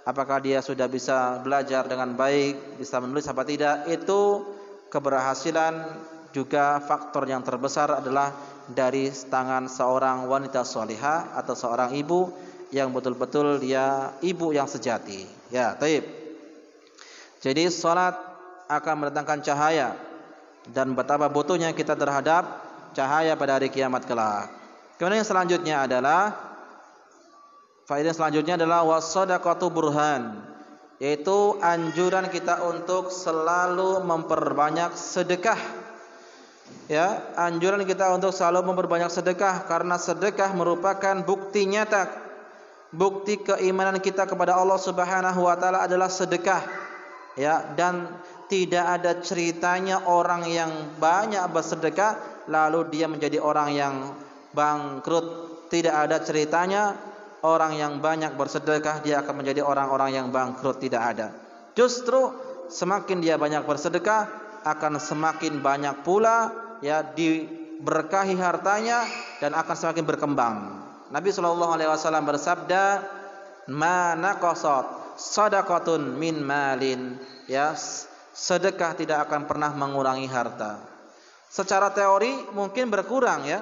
apakah dia sudah bisa belajar dengan baik, bisa menulis apa tidak. Itu keberhasilan juga faktor yang terbesar adalah dari tangan seorang wanita salihah atau seorang ibu yang betul-betul dia ibu yang sejati. Ya, taib. Jadi salat akan mendatangkan cahaya, dan betapa butuhnya kita terhadap cahaya pada hari kiamat kelak. Kemudian yang selanjutnya adalah faedah selanjutnya adalah wassadaqatu burhan, yaitu anjuran kita untuk selalu memperbanyak sedekah. Ya, anjuran kita untuk selalu memperbanyak sedekah, karena sedekah merupakan bukti nyata, bukti keimanan kita kepada Allah Subhanahu wa taala adalah sedekah. Ya, dan tidak ada ceritanya orang yang banyak bersedekah lalu dia menjadi orang yang bangkrut. Tidak ada ceritanya orang yang banyak bersedekah dia akan menjadi orang-orang yang bangkrut, tidak ada. Justru semakin dia banyak bersedekah akan semakin banyak pula ya diberkahi hartanya dan akan semakin berkembang. Nabi SAW bersabda, "Ma naqasat shadaqatun min malin." Ya, sedekah tidak akan pernah mengurangi harta. Secara teori mungkin berkurang ya.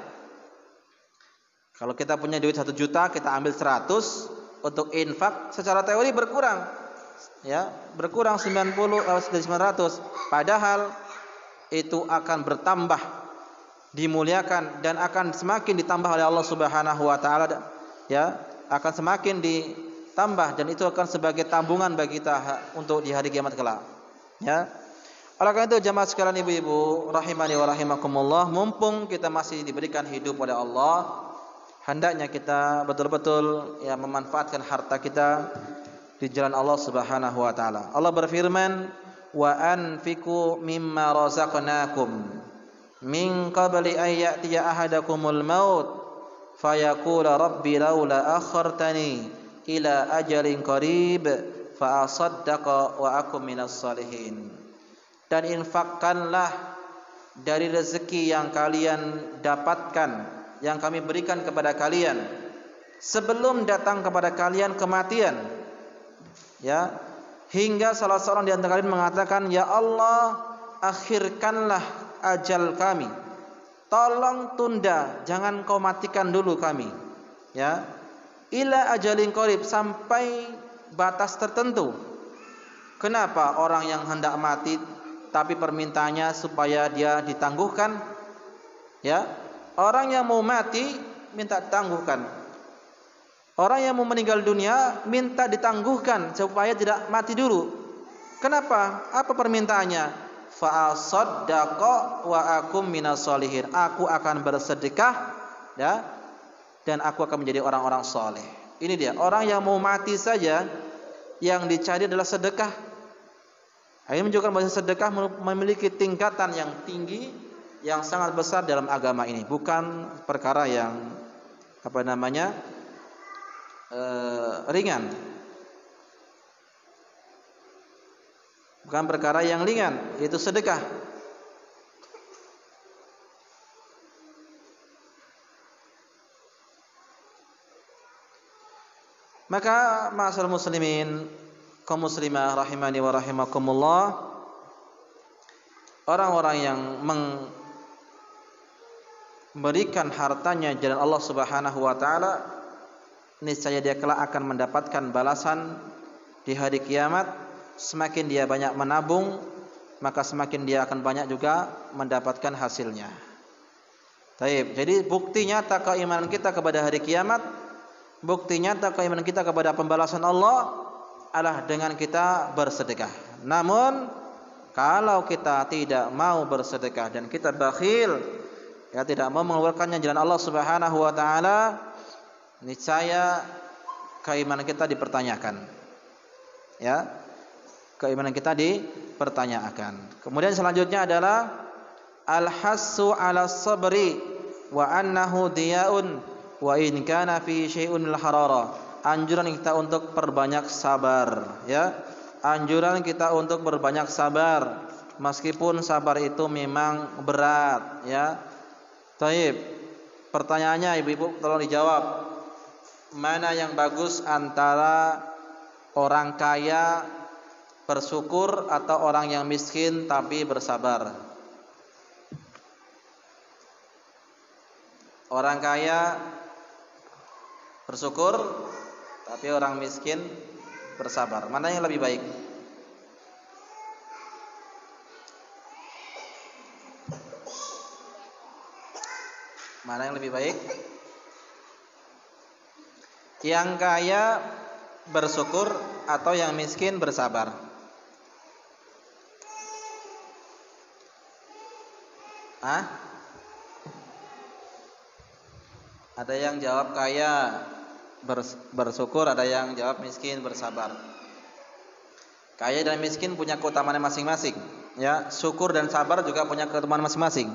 Kalau kita punya duit 1 juta, kita ambil 100 untuk infak, secara teori berkurang. Ya, berkurang 90 dari 900. Padahal itu akan bertambah, dimuliakan dan akan semakin ditambah oleh Allah Subhanahu wa taala. Ya, akan semakin ditambah dan itu akan sebagai tabungan bagi kita untuk di hari kiamat kelak. Ya. Oleh karena itu jamaah sekalian, ibu-ibu rahimani wa rahimakumullah, mumpung kita masih diberikan hidup oleh Allah, hendaknya kita betul-betul ya memanfaatkan harta kita di jalan Allah Subhanahu wa taala. Allah berfirman, "Wa anfiqu mimma razaqnakum min qabli an ya'tiya ahadakumul maut fayaqula rabbi laula akhartani ila ajalin qarib fa asaddaqa wa akum minas salihin." Dan infakkanlah dari rezeki yang kalian dapatkan, yang kami berikan kepada kalian sebelum datang kepada kalian kematian. Ya, hingga salah seorang di antara kalian mengatakan, "Ya Allah, akhirkanlah ajal kami. Tolong tunda, jangan kau matikan dulu kami." Ya. Ila ajalin qarib, sampai batas tertentu. Kenapa orang yang hendak mati tapi permintaannya supaya dia ditangguhkan? Ya. Orang yang mau mati minta ditangguhkan. Orang yang mau meninggal dunia minta ditangguhkan supaya tidak mati dulu. Kenapa? Apa permintaannya? Fa asaddaqa wa akum minas solihin. Aku akan bersedekah ya, dan aku akan menjadi orang-orang soleh. Ini dia, orang yang mau mati saja yang dicari adalah sedekah. Ini menunjukkan bahwa sedekah memiliki tingkatan yang tinggi, yang sangat besar dalam agama ini. Bukan perkara yang ringan. Bukan perkara yang ringan, yaitu sedekah. Maka ma'asyiral muslimin, kaum muslimah rahimani wa rahimakumullah, orang-orang yang memberikan hartanya jalan Allah Subhanahu wa taala, niscaya dia kelak akan mendapatkan balasan di hari kiamat. Semakin dia banyak menabung, maka semakin dia akan banyak juga mendapatkan hasilnya. Baik, jadi bukti nyata keimanan kita kepada hari kiamat, bukti nyata keimanan kita kepada pembalasan Allah adalah dengan kita bersedekah. Namun kalau kita tidak mau bersedekah dan kita bakhil, ya tidak mau mengeluarkannya jalan Allah Subhanahu wa taala, niscaya keimanan kita dipertanyakan. Ya, keimanan kita dipertanyakan. Kemudian selanjutnya adalah al-hassu 'ala sabri wa annahu diyaun wa in kana fi syai'un al-harara. Anjuran kita untuk perbanyak sabar, ya. Anjuran kita untuk berbanyak sabar meskipun sabar itu memang berat, ya. Baik. Pertanyaannya Ibu-ibu tolong dijawab. Mana yang bagus antara orang kaya bersyukur atau orang yang miskin tapi bersabar? Orang kaya bersyukur tapi orang miskin bersabar. Mana yang lebih baik? Mana yang lebih baik? Yang kaya bersyukur atau yang miskin bersabar? Hah? Ada yang jawab kaya bersyukur, ada yang jawab miskin bersabar. Kaya dan miskin punya keutamaan masing-masing, ya. Syukur dan sabar juga punya keutamaan masing-masing.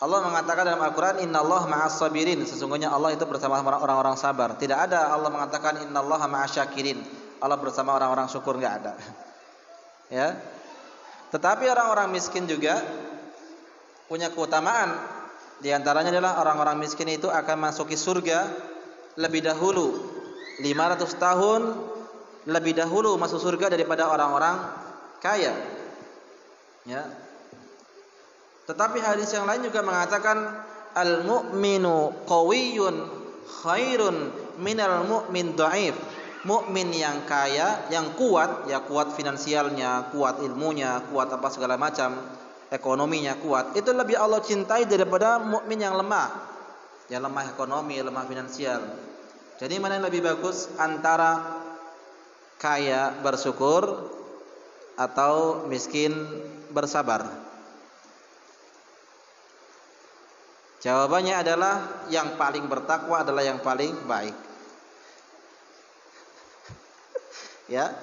Allah mengatakan dalam Al-Quran, innallaha ma'as sabirin, sesungguhnya Allah itu bersama orang-orang sabar. Tidak ada Allah mengatakan innallaha ma'as syakirin, Allah bersama orang-orang syukur, enggak ada. Ya. Tetapi orang-orang miskin juga punya keutamaan. Di antaranya adalah orang-orang miskin itu akan masuki surga lebih dahulu, 500 tahun lebih dahulu masuk surga daripada orang-orang kaya. Ya. Tetapi hadis yang lain juga mengatakan al-mu'minu qawiyyun khairun minal mu'min dhaif. Mukmin yang kaya, yang kuat, ya kuat finansialnya, kuat ilmunya, kuat apa segala macam, ekonominya kuat, itu lebih Allah cintai daripada mukmin yang lemah. Ya lemah ekonomi, lemah finansial. Jadi mana yang lebih bagus antara kaya bersyukur atau miskin bersabar? Jawabannya adalah yang paling bertakwa adalah yang paling baik. Ya.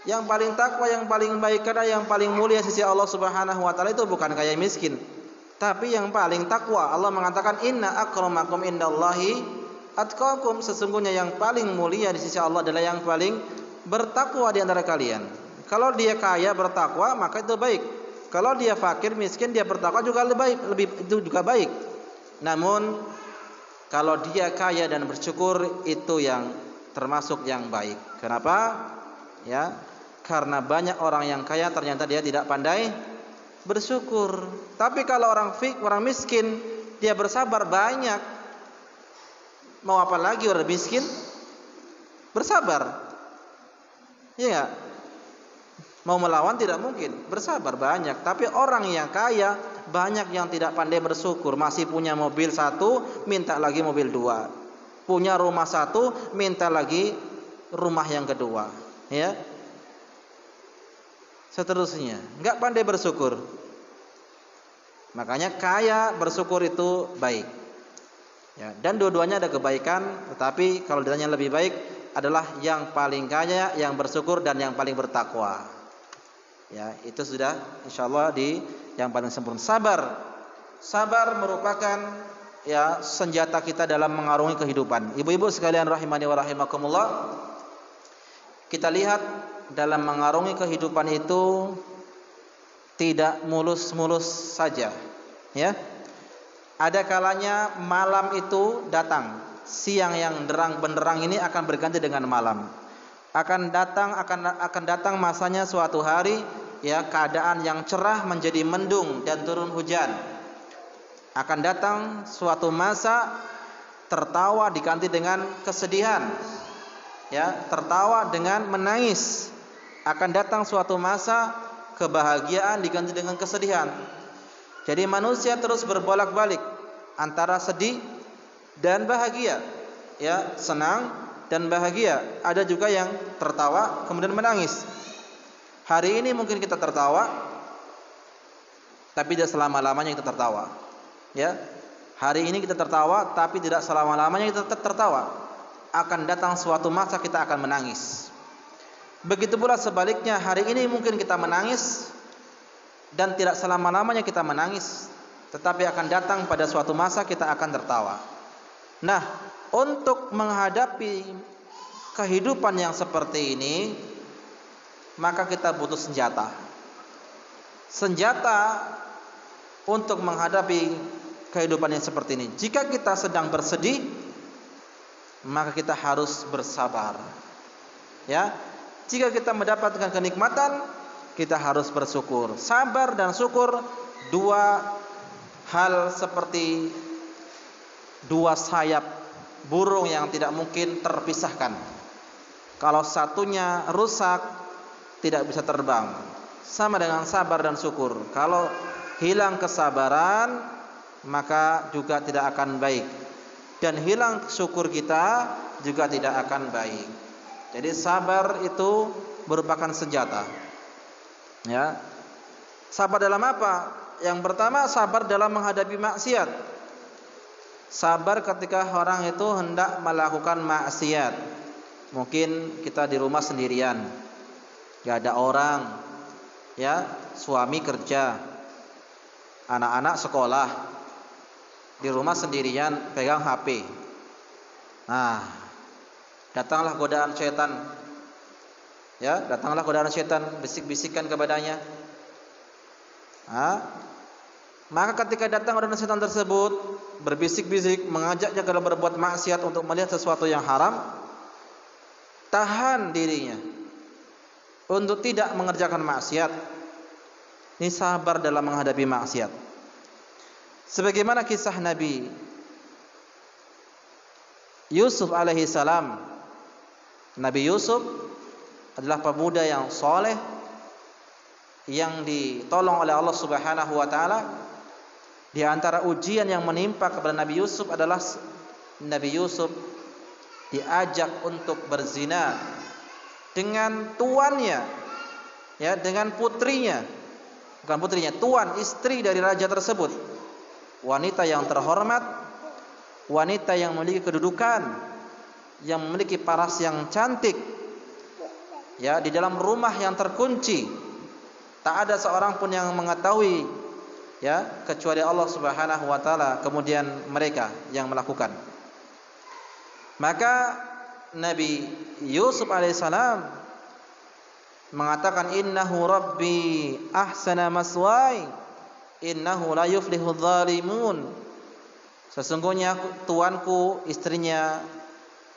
Yang paling takwa, yang paling baik karena yang paling mulia sisi Allah Subhanahu wa taala itu bukan kaya miskin, tapi yang paling takwa. Allah mengatakan inna akramakum indallahi atqakum, sesungguhnya yang paling mulia di sisi Allah adalah yang paling bertakwa di antara kalian. Kalau dia kaya bertakwa maka itu baik. Kalau dia fakir miskin dia bertakwa juga lebih itu juga baik. Namun kalau dia kaya dan bersyukur itu yang termasuk yang baik. Kenapa? Ya, karena banyak orang yang kaya ternyata dia tidak pandai bersyukur. Tapi kalau orang miskin dia bersabar banyak. Mau apa lagi orang miskin? Bersabar. Iya. Mau melawan tidak mungkin, bersabar banyak. Tapi orang yang kaya banyak yang tidak pandai bersyukur. Masih punya mobil satu, minta lagi mobil dua. Punya rumah satu, minta lagi rumah yang kedua. Ya. Seterusnya, enggak pandai bersyukur. Makanya kaya bersyukur itu baik. Ya, dan dua-duanya ada kebaikan, tetapi kalau ditanya lebih baik adalah yang paling kaya, yang bersyukur dan yang paling bertakwa. Ya, itu sudah insyaallah di yang paling sempurna. Sabar merupakan ya senjata kita dalam mengarungi kehidupan. Ibu-ibu sekalian rahimani wa rahimakumullah, kita lihat dalam mengarungi kehidupan itu tidak mulus-mulus saja, ya. Ada kalanya malam itu datang siang yang derang benderang ini akan berganti dengan malam. Akan datang masanya suatu hari, ya, keadaan yang cerah menjadi mendung dan turun hujan. Akan datang suatu masa tertawa diganti dengan kesedihan, ya, tertawa dengan menangis. Akan datang suatu masa kebahagiaan diganti dengan kesedihan. Jadi manusia terus berbolak-balik antara sedih dan bahagia, ya, senang dan bahagia. Ada juga yang tertawa kemudian menangis. Hari ini mungkin kita tertawa, tapi tidak selama-lamanya kita tertawa, ya. Hari ini kita tertawa, tapi tidak selama-lamanya kita tertawa. Akan datang suatu masa kita akan menangis. Begitu pula sebaliknya, hari ini mungkin kita menangis dan tidak selama-lamanya kita menangis, tetapi akan datang pada suatu masa kita akan tertawa. Nah, untuk menghadapi kehidupan yang seperti ini, maka kita butuh senjata. Senjata untuk menghadapi kehidupan yang seperti ini. Jika kita sedang bersedih, maka kita harus bersabar. Ya, jika kita mendapatkan kenikmatan, kita harus bersyukur. Sabar dan syukur dua hal seperti dua sayap burung yang tidak mungkin terpisahkan. Kalau satunya rusak, tidak bisa terbang. Sama dengan sabar dan syukur. Kalau hilang kesabaran, maka juga tidak akan baik. Dan hilang syukur kita juga tidak akan baik. Jadi sabar itu merupakan senjata. Ya. Sabar dalam apa? Yang pertama, sabar dalam menghadapi maksiat. Sabar ketika orang itu hendak melakukan maksiat. Mungkin kita di rumah sendirian, gak ada orang, ya, suami kerja, anak-anak sekolah, di rumah sendirian pegang HP. Nah, datanglah godaan setan, ya, datanglah godaan setan, bisik-bisikan kepadanya. Maka ketika datang godaan setan tersebut, berbisik-bisik, mengajaknya dalam berbuat maksiat untuk melihat sesuatu yang haram, tahan dirinya untuk tidak mengerjakan maksiat. Ini sabar dalam menghadapi maksiat. Sebagaimana kisah Nabi Yusuf alaihi salam. Nabi Yusuf adalah pemuda yang soleh, yang ditolong oleh Allah Subhanahu wa taala. Di antara ujian yang menimpa kepada Nabi Yusuf adalah Nabi Yusuf diajak untuk berzina dengan tuannya, ya, dengan putrinya. Bukan putrinya, tuan, istri dari raja tersebut. Wanita yang terhormat, wanita yang memiliki kedudukan, yang memiliki paras yang cantik, ya, di dalam rumah yang terkunci. Tak ada seorang pun yang mengetahui, ya, kecuali Allah Subhanahu wa taala, kemudian mereka yang melakukan. Maka Nabi Yusuf alaihissalam mengatakan, innahu rabbi ahsana maswai innahu la yuflihudz zalimun. Sesungguhnya tuanku, istrinya,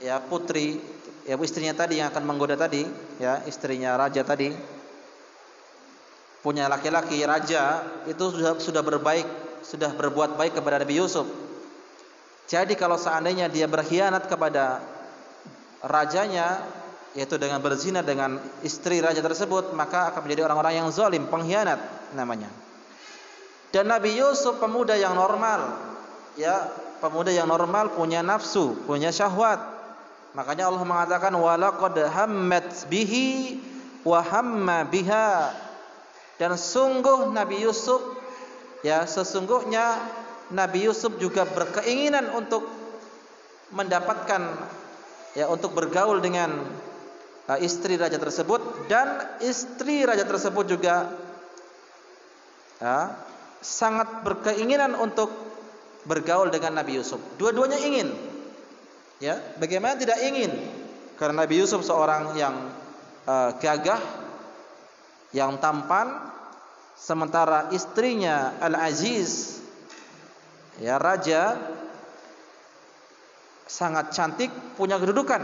ya, putri, ya, istrinya tadi yang akan menggoda tadi, ya, istrinya raja tadi, punya laki-laki raja itu sudah berbaik, sudah berbuat baik kepada Nabi Yusuf. Jadi kalau seandainya dia berkhianat kepada rajanya, yaitu dengan berzina dengan istri raja tersebut, maka akan menjadi orang-orang yang zalim, pengkhianat namanya. Dan Nabi Yusuf pemuda yang normal, ya, pemuda yang normal, punya nafsu, punya syahwat. Makanya Allah mengatakan walaqad hammat bihi wa hamma biha. Dan sungguh Nabi Yusuf, ya, sesungguhnya Nabi Yusuf juga berkeinginan untuk mendapatkan, ya, untuk bergaul dengan istri raja tersebut, dan istri raja tersebut juga, ya, sangat berkeinginan untuk bergaul dengan Nabi Yusuf. Dua-duanya ingin, ya, bagaimana tidak ingin? Karena Nabi Yusuf seorang yang gagah, yang tampan, sementara istrinya Al-Aziz, ya, raja, sangat cantik, punya kedudukan.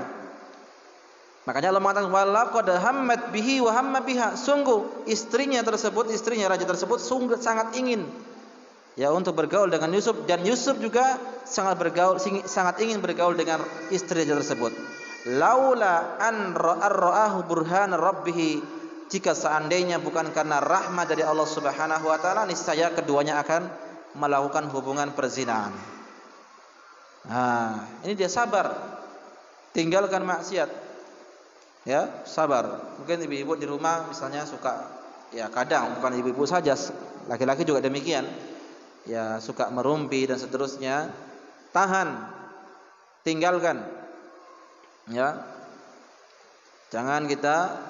Makanya Allah mengatakan walaqad hammat bihi wa hamma biha. Sungguh istrinya raja tersebut sungguh sangat ingin ya untuk bergaul dengan Yusuf, dan Yusuf juga sangat ingin bergaul dengan istri raja tersebut. Laula an ra'ahu burhan rabbih, jika seandainya bukan karena rahmat dari Allah Subhanahu wa taala, niscaya keduanya akan melakukan hubungan perzinahan. Nah, ini dia sabar, tinggalkan maksiat. Ya, sabar. Mungkin ibu-ibu di rumah misalnya suka, ya kadang bukan ibu-ibu saja, laki-laki juga demikian. Ya, suka merumpi dan seterusnya. Tahan, tinggalkan. Ya, jangan kita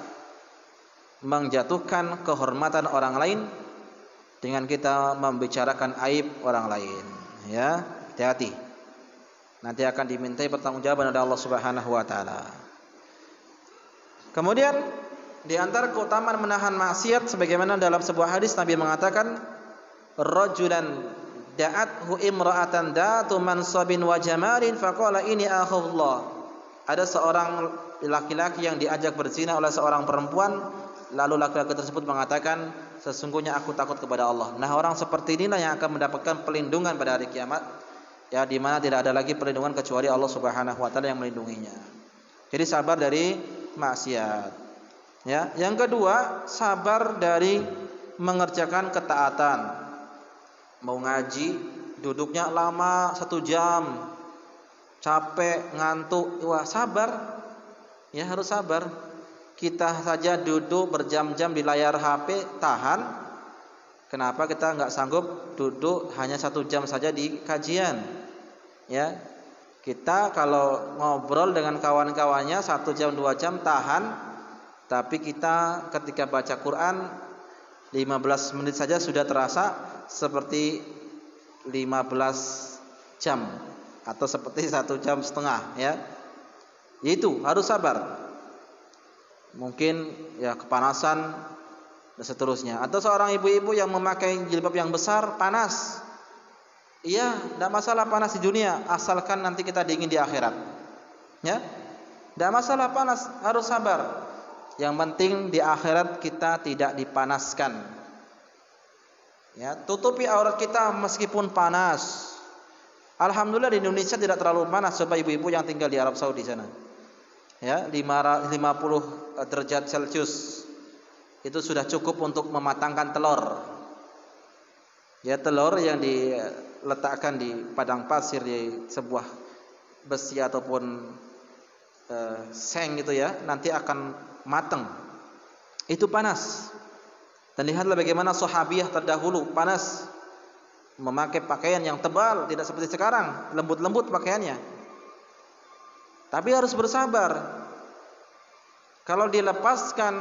menjatuhkan kehormatan orang lain dengan kita membicarakan aib orang lain. Ya, hati-hati. Nanti akan dimintai pertanggungjawaban oleh Allah Subhanahu wa taala. Kemudian di antara keutamaan menahan maksiat, sebagaimana dalam sebuah hadis Nabi mengatakan, rajulan da'athu imra'atan datu mansabin wa jamalin faqala ini akhullah. Ada seorang laki-laki yang diajak berzina oleh seorang perempuan, lalu laki-laki tersebut mengatakan, sesungguhnya aku takut kepada Allah. Nah, orang seperti inilah yang akan mendapatkan pelindungan pada hari kiamat, ya, di mana tidak ada lagi perlindungan kecuali Allah Subhanahu wa taala yang melindunginya. Jadi sabar dari maksiat. Ya, yang kedua, sabar dari mengerjakan ketaatan. Mau ngaji, duduknya lama 1 jam, capek, ngantuk, wah sabar. Ya, harus sabar. Kita saja duduk berjam-jam di layar HP, tahan. Kenapa kita nggak sanggup duduk hanya 1 jam saja di kajian? Ya, kita kalau ngobrol dengan kawan-kawannya 1 jam 2 jam tahan, tapi kita ketika baca Quran 15 menit saja sudah terasa seperti 15 jam atau seperti 1,5 jam, ya. Itu harus sabar. Mungkin ya kepanasan dan seterusnya. Atau seorang ibu-ibu yang memakai jilbab yang besar, panas. Iya, tidak masalah panas di dunia, asalkan nanti kita dingin di akhirat. Ya, tidak masalah panas, harus sabar. Yang penting di akhirat kita tidak dipanaskan. Ya, tutupi aurat kita meskipun panas. Alhamdulillah di Indonesia tidak terlalu panas, coba ibu-ibu yang tinggal di Arab Saudi sana. Ya, 50 derajat Celcius. Itu sudah cukup untuk mematangkan telur. Ya, telur yang diletakkan di padang pasir di sebuah besi ataupun seng gitu ya, nanti akan matang. Itu panas. Dan lihatlah bagaimana sahabiah terdahulu panas, memakai pakaian yang tebal, tidak seperti sekarang lembut-lembut pakaiannya. Tapi harus bersabar. Kalau dilepaskan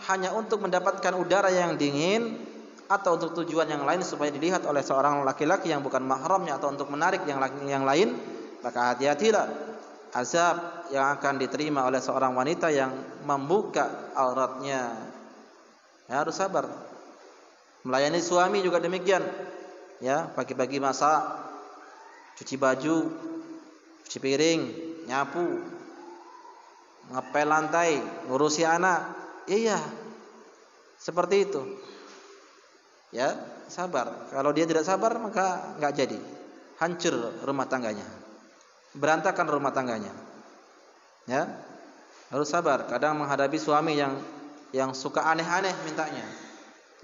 hanya untuk mendapatkan udara yang dingin atau untuk tujuan yang lain supaya dilihat oleh seorang laki-laki yang bukan mahramnya atau untuk menarik yang lain, maka hati-hatilah azab yang akan diterima oleh seorang wanita yang membuka auratnya. Ya, harus sabar. Melayani suami juga demikian. Ya, pagi-pagi masak, cuci baju, cuci piring, nyapu, ngepel lantai, ngurusi anak. Iya, seperti itu. Ya, sabar. Kalau dia tidak sabar maka nggak jadi, hancur rumah tangganya, berantakan rumah tangganya. Ya, harus sabar. Kadang menghadapi suami yang suka aneh-aneh mintanya.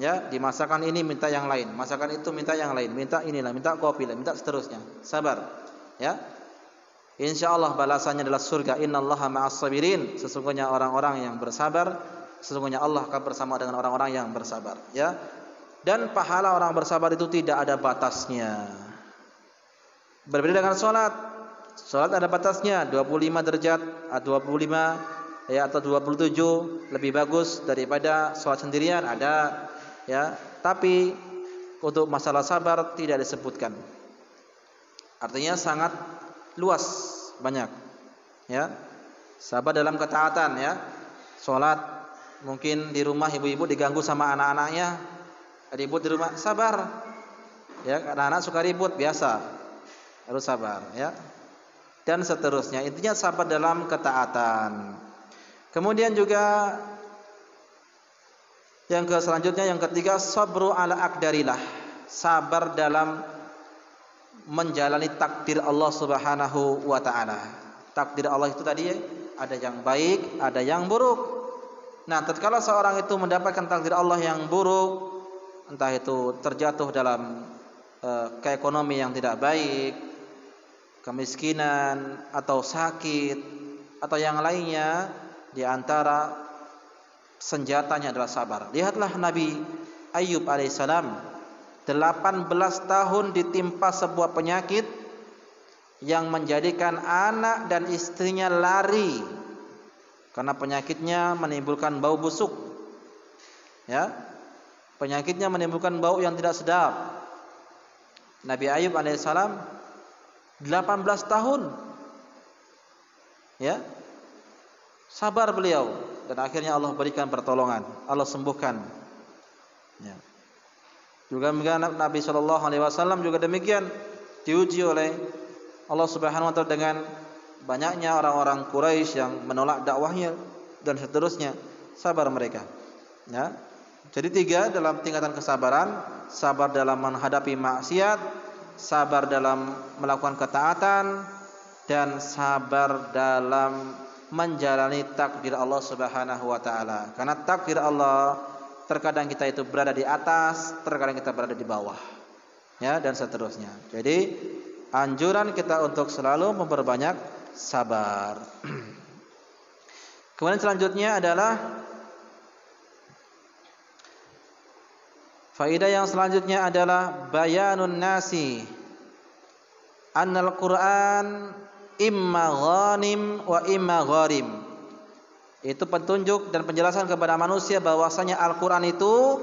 Ya, di masakan ini minta yang lain, masakan itu minta yang lain, minta inilah, minta kopi lah, minta seterusnya. Sabar. Ya, insyaallah balasannya adalah surga. Innallaha ma'as sabirin. Sesungguhnya orang-orang yang bersabar, sesungguhnya Allah akan bersama dengan orang-orang yang bersabar. Ya. Dan pahala orang bersabar itu tidak ada batasnya. Berbeda dengan sholat. Sholat ada batasnya, 25 derajat, 25 ya, atau 27 lebih bagus daripada sholat sendirian, ada ya. Tapi untuk masalah sabar tidak disebutkan. Artinya sangat luas, banyak. Ya. Sabar dalam ketaatan ya. Sholat mungkin di rumah ibu-ibu diganggu sama anak-anaknya. Ribut di rumah, sabar. Ya, anak-anak suka ribut, biasa. Harus sabar, ya. dan seterusnya. Intinya sabar dalam ketaatan. Kemudian juga yang selanjutnya, yang ketiga, sabru ala aqdarillah, sabar dalam menjalani takdir Allah Subhanahu wa taala. Takdir Allah itu tadi ada yang baik, ada yang buruk. Nah, tatkala seorang itu mendapatkan takdir Allah yang buruk, entah itu terjatuh dalam keekonomi yang tidak baik, kemiskinan atau sakit atau yang lainnya, di antara senjatanya adalah sabar. Lihatlah Nabi Ayyub alaihissalam, 18 tahun ditimpa sebuah penyakit yang menjadikan anak dan istrinya lari karena penyakitnya menimbulkan bau busuk. Ya, penyakitnya menimbulkan bau yang tidak sedap. Nabi Ayyub alaihissalam 18 tahun, ya, sabar beliau, dan akhirnya Allah berikan pertolongan, Allah sembuhkan. Ya. Juga Nabi Shallallahu Alaihi Wasallam juga demikian, diuji oleh Allah Subhanahu Wa Taala dengan banyaknya orang-orang Quraisy yang menolak dakwahnya dan seterusnya, sabar mereka. Ya. Jadi 3 dalam tingkatan kesabaran: sabar dalam menghadapi maksiat, sabar dalam melakukan ketaatan, dan sabar dalam menjalani takdir Allah Subhanahu wa taala. Karena takdir Allah terkadang kita itu berada di atas, terkadang kita berada di bawah. Ya, dan seterusnya. Jadi anjuran kita untuk selalu memperbanyak sabar. Kemudian selanjutnya adalah faedah yang selanjutnya adalah bayanun nasi annal Qur'an imma ghanim wa imma gharim. Itu petunjuk dan penjelasan kepada manusia bahwasanya Al-Qur'an itu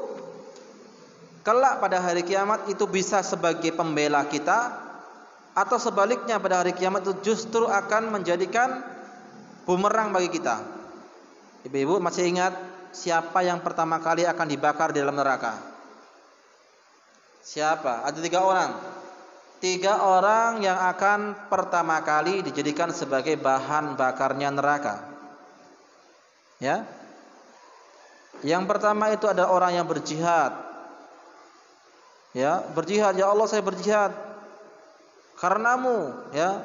kelak pada hari kiamat itu bisa sebagai pembela kita, atau sebaliknya pada hari kiamat itu justru akan menjadikan bumerang bagi kita. Ibu-ibu masih ingat siapa yang pertama kali akan dibakar di dalam neraka? Siapa? Ada 3 orang. 3 orang yang akan pertama kali dijadikan sebagai bahan bakarnya neraka. Ya. Yang pertama itu ada orang yang berjihad. Ya, berjihad, ya Allah saya berjihad karenamu, ya.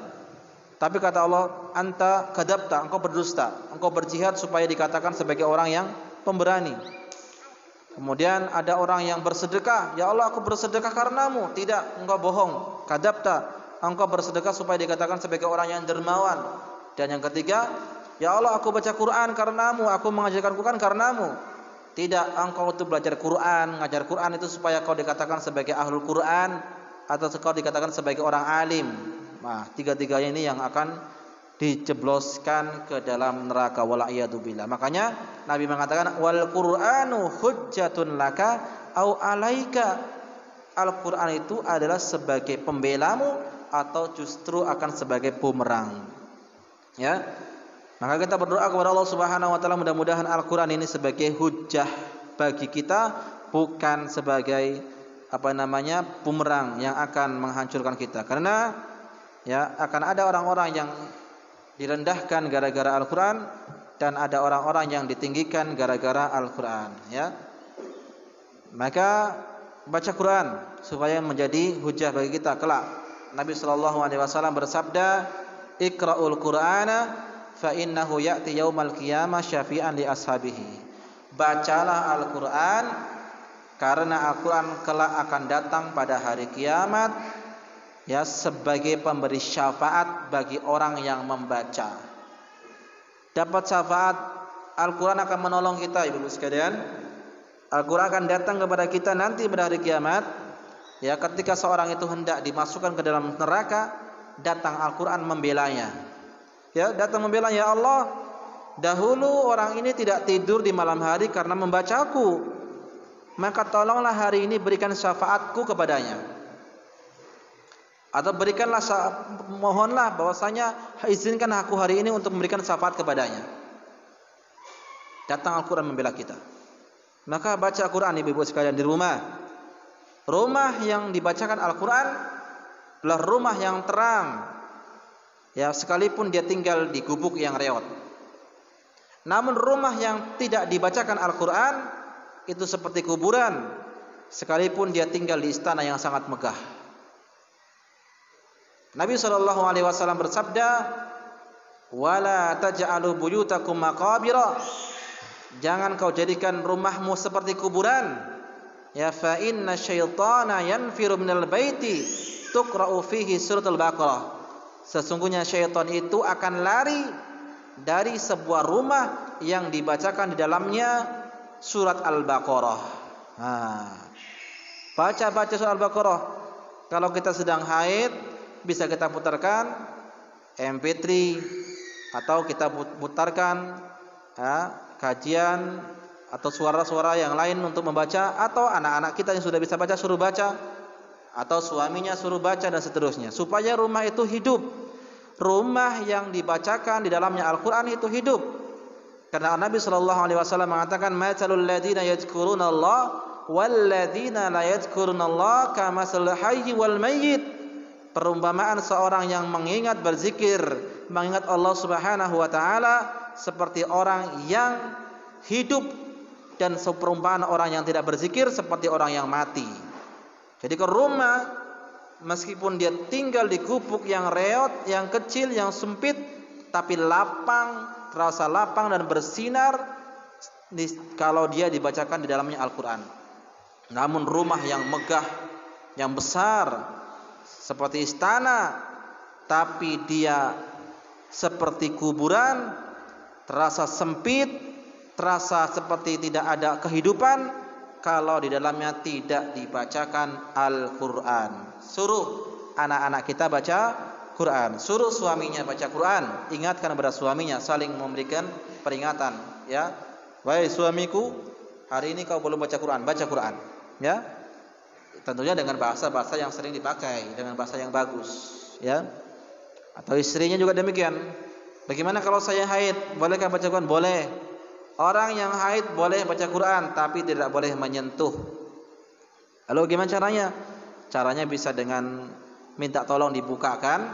Tapi kata Allah, anta kadzabta, engkau berdusta. Engkau berjihad supaya dikatakan sebagai orang yang pemberani. Kemudian ada orang yang bersedekah, ya Allah aku bersedekah karenamu. Tidak, engkau bohong, kadzabta, engkau bersedekah supaya dikatakan sebagai orang yang dermawan. Dan yang ketiga, ya Allah aku baca Quran karenamu, aku mengajarkan Quran karenamu. Tidak, engkau itu belajar Quran, ngajar Quran itu supaya kau dikatakan sebagai ahlul Quran, atau kau dikatakan sebagai orang alim. Nah, 3-tiganya ini yang akan dijebloskan ke dalam neraka, wala'iyadzubillah. Makanya Nabi mengatakan wal Qur'anu hujjatun laka au alaika. Al-Qur'an itu adalah sebagai pembelamu atau justru akan sebagai bumerang. Ya. Maka kita berdoa kepada Allah Subhanahu wa taala, mudah-mudahan Al-Qur'an ini sebagai hujjah bagi kita, bukan sebagai bumerang yang akan menghancurkan kita. Karena ya akan ada orang-orang yang direndahkan gara-gara Al-Quran, dan ada orang-orang yang ditinggikan gara-gara Al-Quran. Ya, maka baca Quran supaya menjadi hujah bagi kita kelak. Nabi Shallallahu Alaihi Wasallam bersabda, Iqra'ul Qur'ana fa innahu ya'ti yaumal qiyamah syafi'an li ashabihi. Bacalah Al-Quran karena Al-Quran kelak akan datang pada hari kiamat, ya, sebagai pemberi syafaat bagi orang yang membaca. Dapat syafaat, Al-Quran akan menolong kita, ibu-ibu sekalian. Al-Quran akan datang kepada kita nanti pada hari kiamat. Ya, ketika seorang itu hendak dimasukkan ke dalam neraka, datang Al-Quran membelanya. Ya, datang membela, ya Allah, dahulu orang ini tidak tidur di malam hari karena membacaku, maka tolonglah hari ini berikan syafaatku kepadanya. Atau berikanlah, mohonlah bahwasanya izinkan aku hari ini untuk memberikan syafaat kepadanya. Datang Al-Quran membela kita. Maka baca Al-Quran ibu-ibu sekalian di rumah. Rumah yang dibacakan Al-Quran adalah rumah yang terang, Ya, sekalipun dia tinggal di gubuk yang reot. Namun rumah yang tidak dibacakan Al-Quran itu seperti kuburan, sekalipun dia tinggal di istana yang sangat megah. Nabi SAW bersabda, "Wala taj'alu buyutakum maqabira." Jangan kau jadikan rumahmu seperti kuburan. Ya, fa inna syaitana yanfiru minal baiti tuqra'u fihi suratul Baqarah. Sesungguhnya syaitan itu akan lari dari sebuah rumah yang dibacakan di dalamnya surat Al-Baqarah. Baca surat Al-Baqarah. Kalau kita sedang haid, bisa kita putarkan MP3 atau kita putarkan kajian atau suara-suara yang lain untuk membaca, atau anak-anak kita yang sudah bisa baca suruh baca, atau suaminya suruh baca dan seterusnya, supaya rumah itu hidup. Rumah yang dibacakan di dalamnya Al-Quran itu hidup. Karena Nabi SAW mengatakan, "Matsalul ladzina yadhkuruna Allah wal ladzina la yadhkuruna Allah kamatsalil hayyi wal mayyit." Perumpamaan seorang yang mengingat, berzikir, mengingat Allah Subhanahu wa taala seperti orang yang hidup, dan seperumpamaan orang yang tidak berzikir seperti orang yang mati. Jadi ke rumah, meskipun dia tinggal di gubuk yang reot, yang kecil, yang sempit, tapi lapang, terasa lapang dan bersinar kalau dia dibacakan di dalamnya Al-Quran. Namun rumah yang megah, yang besar, seperti istana, tapi dia seperti kuburan, terasa sempit, terasa seperti tidak ada kehidupan kalau di dalamnya tidak dibacakan Al-Quran. Suruh anak-anak kita baca Quran, suruh suaminya baca Quran, ingatkan kepada suaminya, saling memberikan peringatan. Ya, wahai suamiku, hari ini kau belum baca Quran, baca Quran. Ya, tentunya dengan bahasa-bahasa yang sering dipakai, dengan bahasa yang bagus. Ya, atau istrinya juga demikian. Bagaimana kalau saya haid, bolehkah baca Quran? Boleh. Orang yang haid boleh baca Quran, tapi tidak boleh menyentuh. Lalu gimana caranya? Caranya bisa dengan minta tolong dibukakan.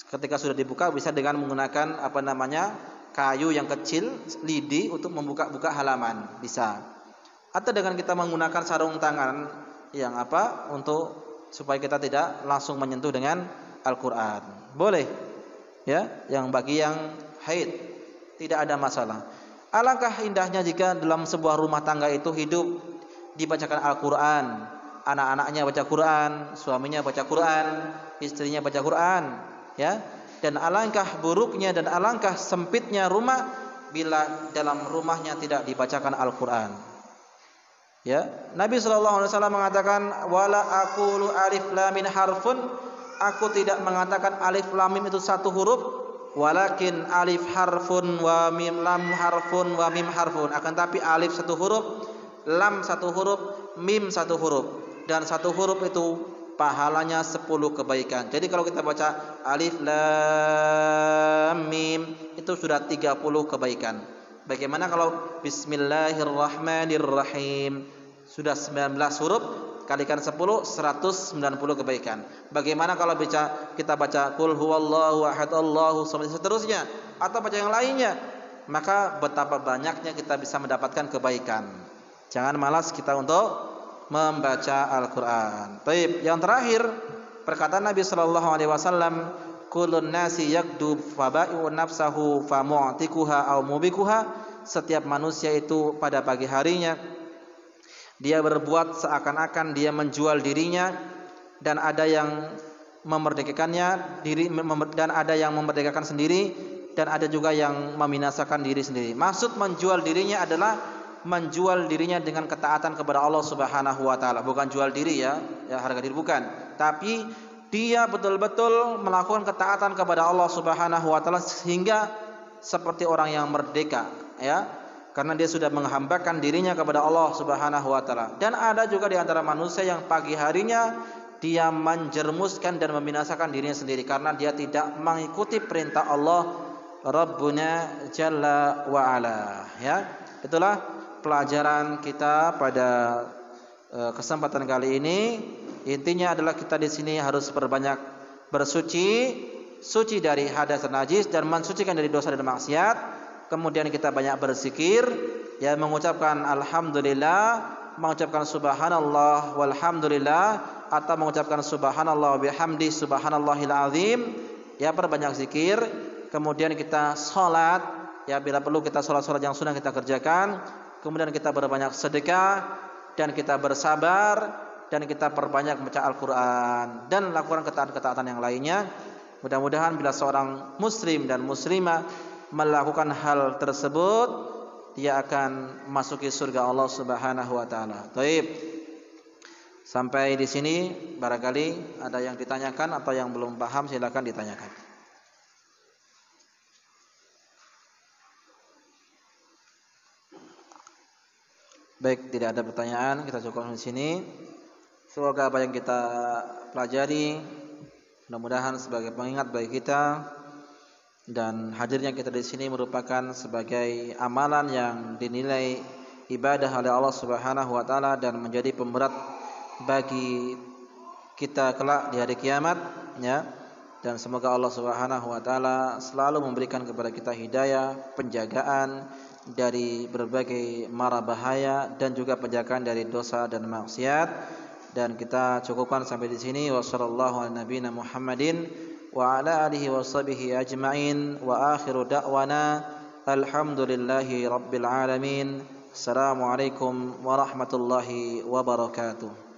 Ketika sudah dibuka, bisa dengan menggunakan kayu yang kecil, lidi, untuk membuka-buka halaman, bisa. Atau dengan kita menggunakan sarung tangan yang untuk supaya kita tidak langsung menyentuh dengan Al-Quran. Boleh. Ya, yang bagi yang haid tidak ada masalah. Alangkah indahnya jika dalam sebuah rumah tangga itu hidup dibacakan Al-Quran, anak-anaknya baca Quran, suaminya baca Quran, istrinya baca Quran, ya. Dan alangkah buruknya dan alangkah sempitnya rumah bila dalam rumahnya tidak dibacakan Al-Quran. Ya, Nabi SAW mengatakan, "Wala aqulu alif lam mim harfun." Aku tidak mengatakan alif lam mim itu satu huruf, walakin alif harfun wa mim lam harfun wa mim harfun. Akan tapi alif satu huruf, lam satu huruf, mim satu huruf, dan satu huruf itu pahalanya 10 kebaikan. Jadi kalau kita baca alif lam mim itu sudah 30 kebaikan. Bagaimana kalau bismillahirrahmanirrahim, sudah 19 huruf, kalikan 10, 190 kebaikan. Bagaimana kalau kita baca qul huwallahu ahad Allahu samad seterusnya, atau baca yang lainnya, maka betapa banyaknya kita bisa mendapatkan kebaikan. Jangan malas kita untuk membaca Al-Quran. Baik, yang terakhir perkataan Nabi SAW, kullun nasi yakdub fabai'u nafsahu famu'tikuha au mubikuha. Setiap manusia itu pada pagi harinya dia berbuat seakan-akan dia menjual dirinya, dan ada yang memerdekakannya diri, dan ada yang memerdekakan sendiri, dan ada juga yang membinasakan diri sendiri. Maksud menjual dirinya adalah menjual dirinya dengan ketaatan kepada Allah Subhanahu wa taala, bukan jual diri ya harga diri, bukan, tapi dia betul-betul melakukan ketaatan kepada Allah Subhanahu wa taala sehingga seperti orang yang merdeka, ya. Karena dia sudah menghambakan dirinya kepada Allah Subhanahu wa taala. Dan ada juga di antara manusia yang pagi harinya dia menjermuskan dan membinasakan dirinya sendiri karena dia tidak mengikuti perintah Allah Rabbuna Jalla wa Ala, ya. Itulah pelajaran kita pada kesempatan kali ini. Intinya adalah kita di sini harus berbanyak bersuci, suci dari hadas dan najis dan mensucikan dari dosa dan maksiat. Kemudian kita banyak berzikir, ya, mengucapkan alhamdulillah, mengucapkan subhanallah walhamdulillah, atau mengucapkan subhanallah bihamdi subhanallahil azim, ya, perbanyak zikir. Kemudian kita salat, ya, bila perlu kita salat-salat yang sunnah kita kerjakan. Kemudian kita berbanyak sedekah dan kita bersabar dan kita perbanyak membaca Al-Qur'an dan lakukan ketaatan-ketaatan yang lainnya. Mudah-mudahan bila seorang muslim dan muslimah melakukan hal tersebut, dia akan masuki surga Allah Subhanahu wa taala. Baik. Sampai di sini barangkali ada yang ditanyakan atau yang belum paham, silakan ditanyakan. Baik, tidak ada pertanyaan, kita cukupkan di sini. Semoga apa yang kita pelajari mudah-mudahan sebagai pengingat bagi kita, dan hadirnya kita di sini merupakan sebagai amalan yang dinilai ibadah oleh Allah Subhanahu wa taala dan menjadi pemberat bagi kita kelak di hari kiamat, ya. Dan semoga Allah Subhanahu wa taala selalu memberikan kepada kita hidayah, penjagaan dari berbagai mara bahaya dan juga penjagaan dari dosa dan maksiat. Dan kita cukupkan sampai di sini. Wassallallahu ala nabiyina Muhammadin wa ala alihi washabihi ajma'in, wa akhiru da'wana alhamdulillahi rabbil alamin. Assalamualaikum warahmatullahi wabarakatuh.